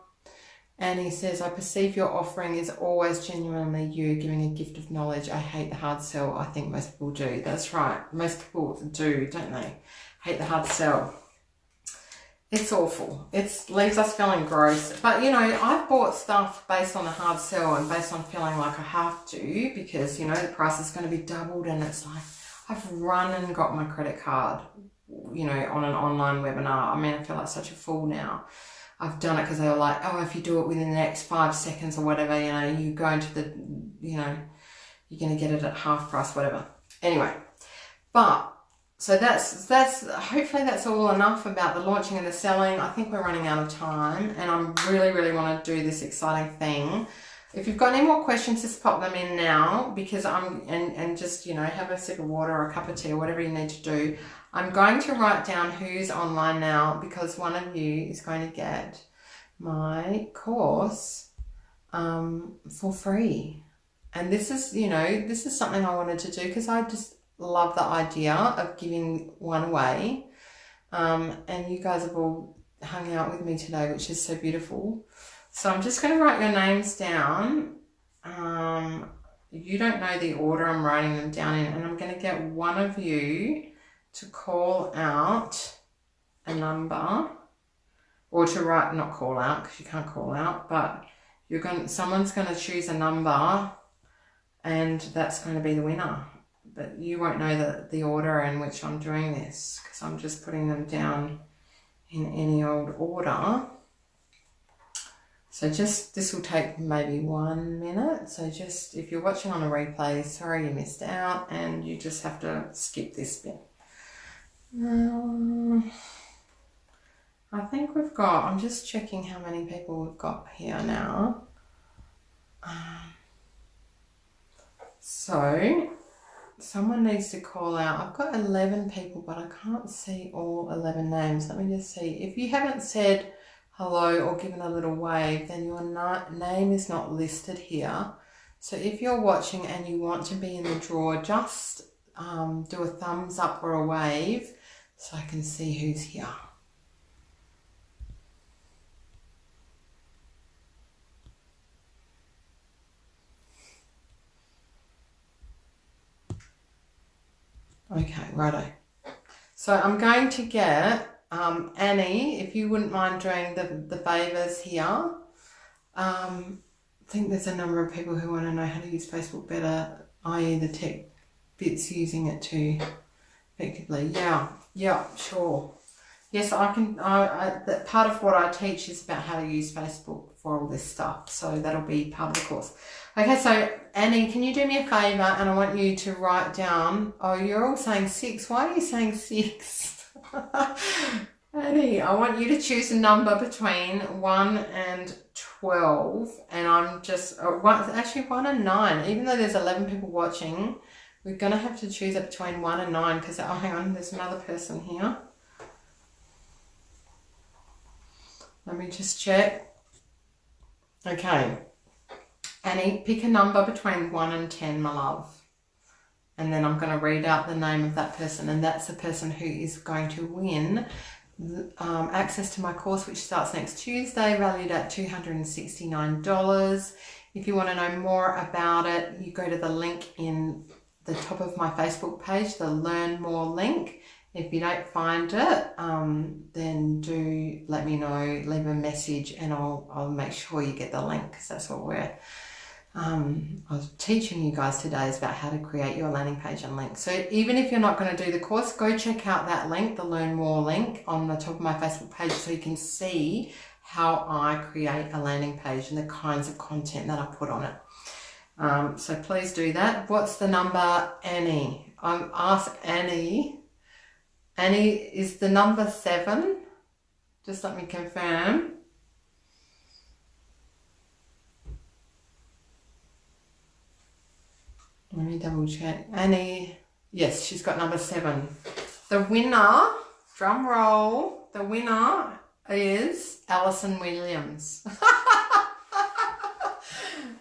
Annie says, I perceive your offering is always genuinely you giving a gift of knowledge. I hate the hard sell. I think most people do. That's right. Most people do, don't they? Hate the hard sell. It's awful. It leaves us feeling gross. But, I've bought stuff based on the hard sell and based on feeling like I have to because, the price is going to be doubled, and it's like I've run and got my credit card, on an online webinar. I feel like such a fool now. I've done it because they were like, if you do it within the next 5 seconds or whatever, you go into the, you're going to get it at half price, whatever. Anyway, so that's hopefully that's all enough about the launching and the selling. I think we're running out of time, and I really, really want to do this exciting thing. If you've got any more questions, just pop them in now, because and just, have a sip of water or a cup of tea or whatever you need to do. I'm going to write down who's online now, because one of you is going to get my course for free. And this is something I wanted to do because I just love the idea of giving one away. And you guys have all hung out with me today, which is so beautiful. So I'm just going to write your names down. You don't know the order I'm writing them down in, and I'm going to get one of you to call out a number, or to write, not call out because you can't call out, but someone's going to choose a number, and that's going to be the winner. But you won't know the order in which I'm doing this, because I'm just putting them down in any old order. So this will take maybe 1 minute. So just, if you're watching on a replay, sorry you missed out, and you just have to skip this bit. I think I'm just checking how many people we've got here now. So someone needs to call out. I've got 11 people, but I can't see all 11 names. Let me just see. If you haven't said hello or given a little wave, then your name is not listed here. So if you're watching and you want to be in the draw, just do a thumbs up or a wave so I can see who's here. Okay, righto. So I'm going to get Annie, if you wouldn't mind doing the favors here. I think there's a number of people who want to know how to use Facebook better, i.e. the tech bits using it too effectively. Yeah, sure. Yes, I can. That part of what I teach is about how to use Facebook for all this stuff. So that'll be part of the course. Okay, so Annie, can you do me a favour? And I want you to write down. Oh, you're all saying 6. Why are you saying 6? Annie, I want you to choose a number between 1 and 12. And I'm just actually 1 and 9. Even though there's 11 people watching, we're going to have to choose it between 1 and 9 because, oh, hang on, there's another person here. Let me just check. Okay. Annie, pick a number between 1 and 10, my love. And then I'm going to read out the name of that person. And that's the person who is going to win access to my course, which starts next Tuesday, valued at $269. If you want to know more about it, you go to the link in the top of my Facebook page, the Learn More link. If you don't find it, then do let me know, leave a message, and I'll make sure you get the link, because that's what I was teaching you guys today is about how to create your landing page and link. So even if you're not going to do the course, go check out that link, the Learn More link on the top of my Facebook page, so you can see how I create a landing page and the kinds of content that I put on it. So please do that. What's the number, Annie? Ask Annie. Annie, is the number 7? Just let me confirm. Let me double check. Annie, yes, she's got number 7. The winner, drum roll, the winner is Alison Williams.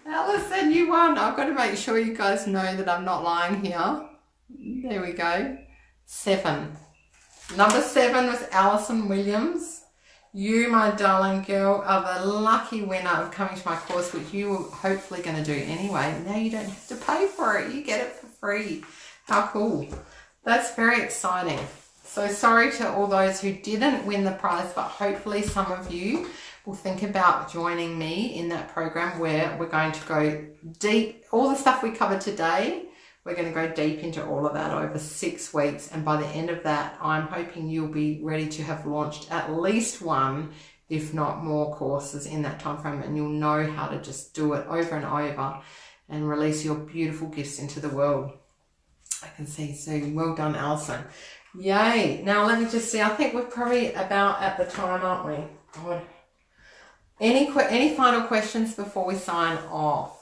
Alison, you won. I've got to make sure you guys know that I'm not lying here. There we go. 7. Number 7 was Alison Williams. You, my darling girl, are the lucky winner of coming to my course, which you are hopefully going to do anyway. Now you don't have to pay for it. You get it for free. How cool. That's very exciting. So sorry to all those who didn't win the prize, but hopefully some of you will think about joining me in that program where we're going to go deep. All the stuff we covered today, we're going to go deep into all of that over 6 weeks. And by the end of that, I'm hoping you'll be ready to have launched at least 1, if not more, courses in that time frame. And you'll know how to just do it over and over and release your beautiful gifts into the world. I can see soon. Well done, Alison. Yay. Now, let me just see. I think we're probably about at the time, aren't we? God. Any final questions before we sign off?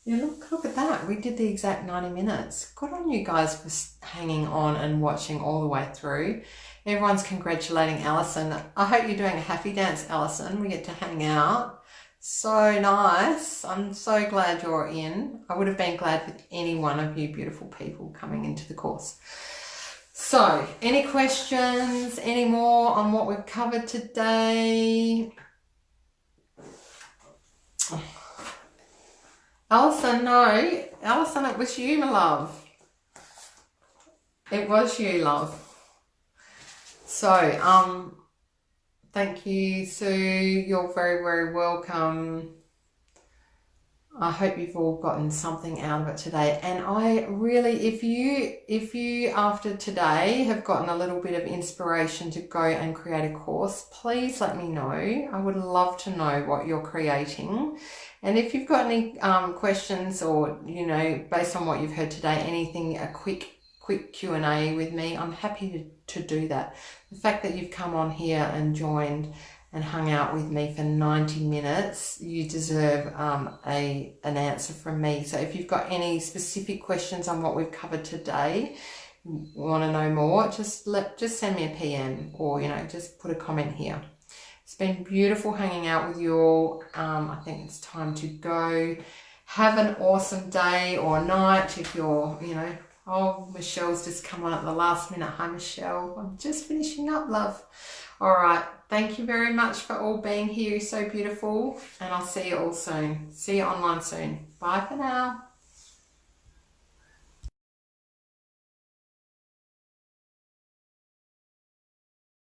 Yeah, look at that. We did the exact 90 minutes. Good on you guys for hanging on and watching all the way through. Everyone's congratulating Alison. I hope you're doing a happy dance, Alison. We get to hang out. So nice. I'm so glad you're in. I would have been glad with any one of you beautiful people coming into the course. So, any questions, any more on what we've covered today? Alison, no. Alison, it was you, my love. It was you, love. So, thank you, Sue. You're very, very welcome. I hope you've all gotten something out of it today. And I really, if you after today have gotten a little bit of inspiration to go and create a course, please let me know. I would love to know what you're creating. And if you've got any questions or, you know, based on what you've heard today, anything, a quick Q&A with me, I'm happy to do that. The fact that you've come on here and joined and hung out with me for 90 minutes, you deserve an answer from me. So if you've got any specific questions on what we've covered today, want to know more, just send me a PM or, you know, just put a comment here. It's been beautiful hanging out with you all. I think it's time to go. Have an awesome day or night if you're, you know, oh, Michelle's just come on at the last minute. Hi, Michelle. I'm just finishing up, love. All right. Thank you very much for all being here. You're so beautiful. And I'll see you all soon. See you online soon. Bye for now.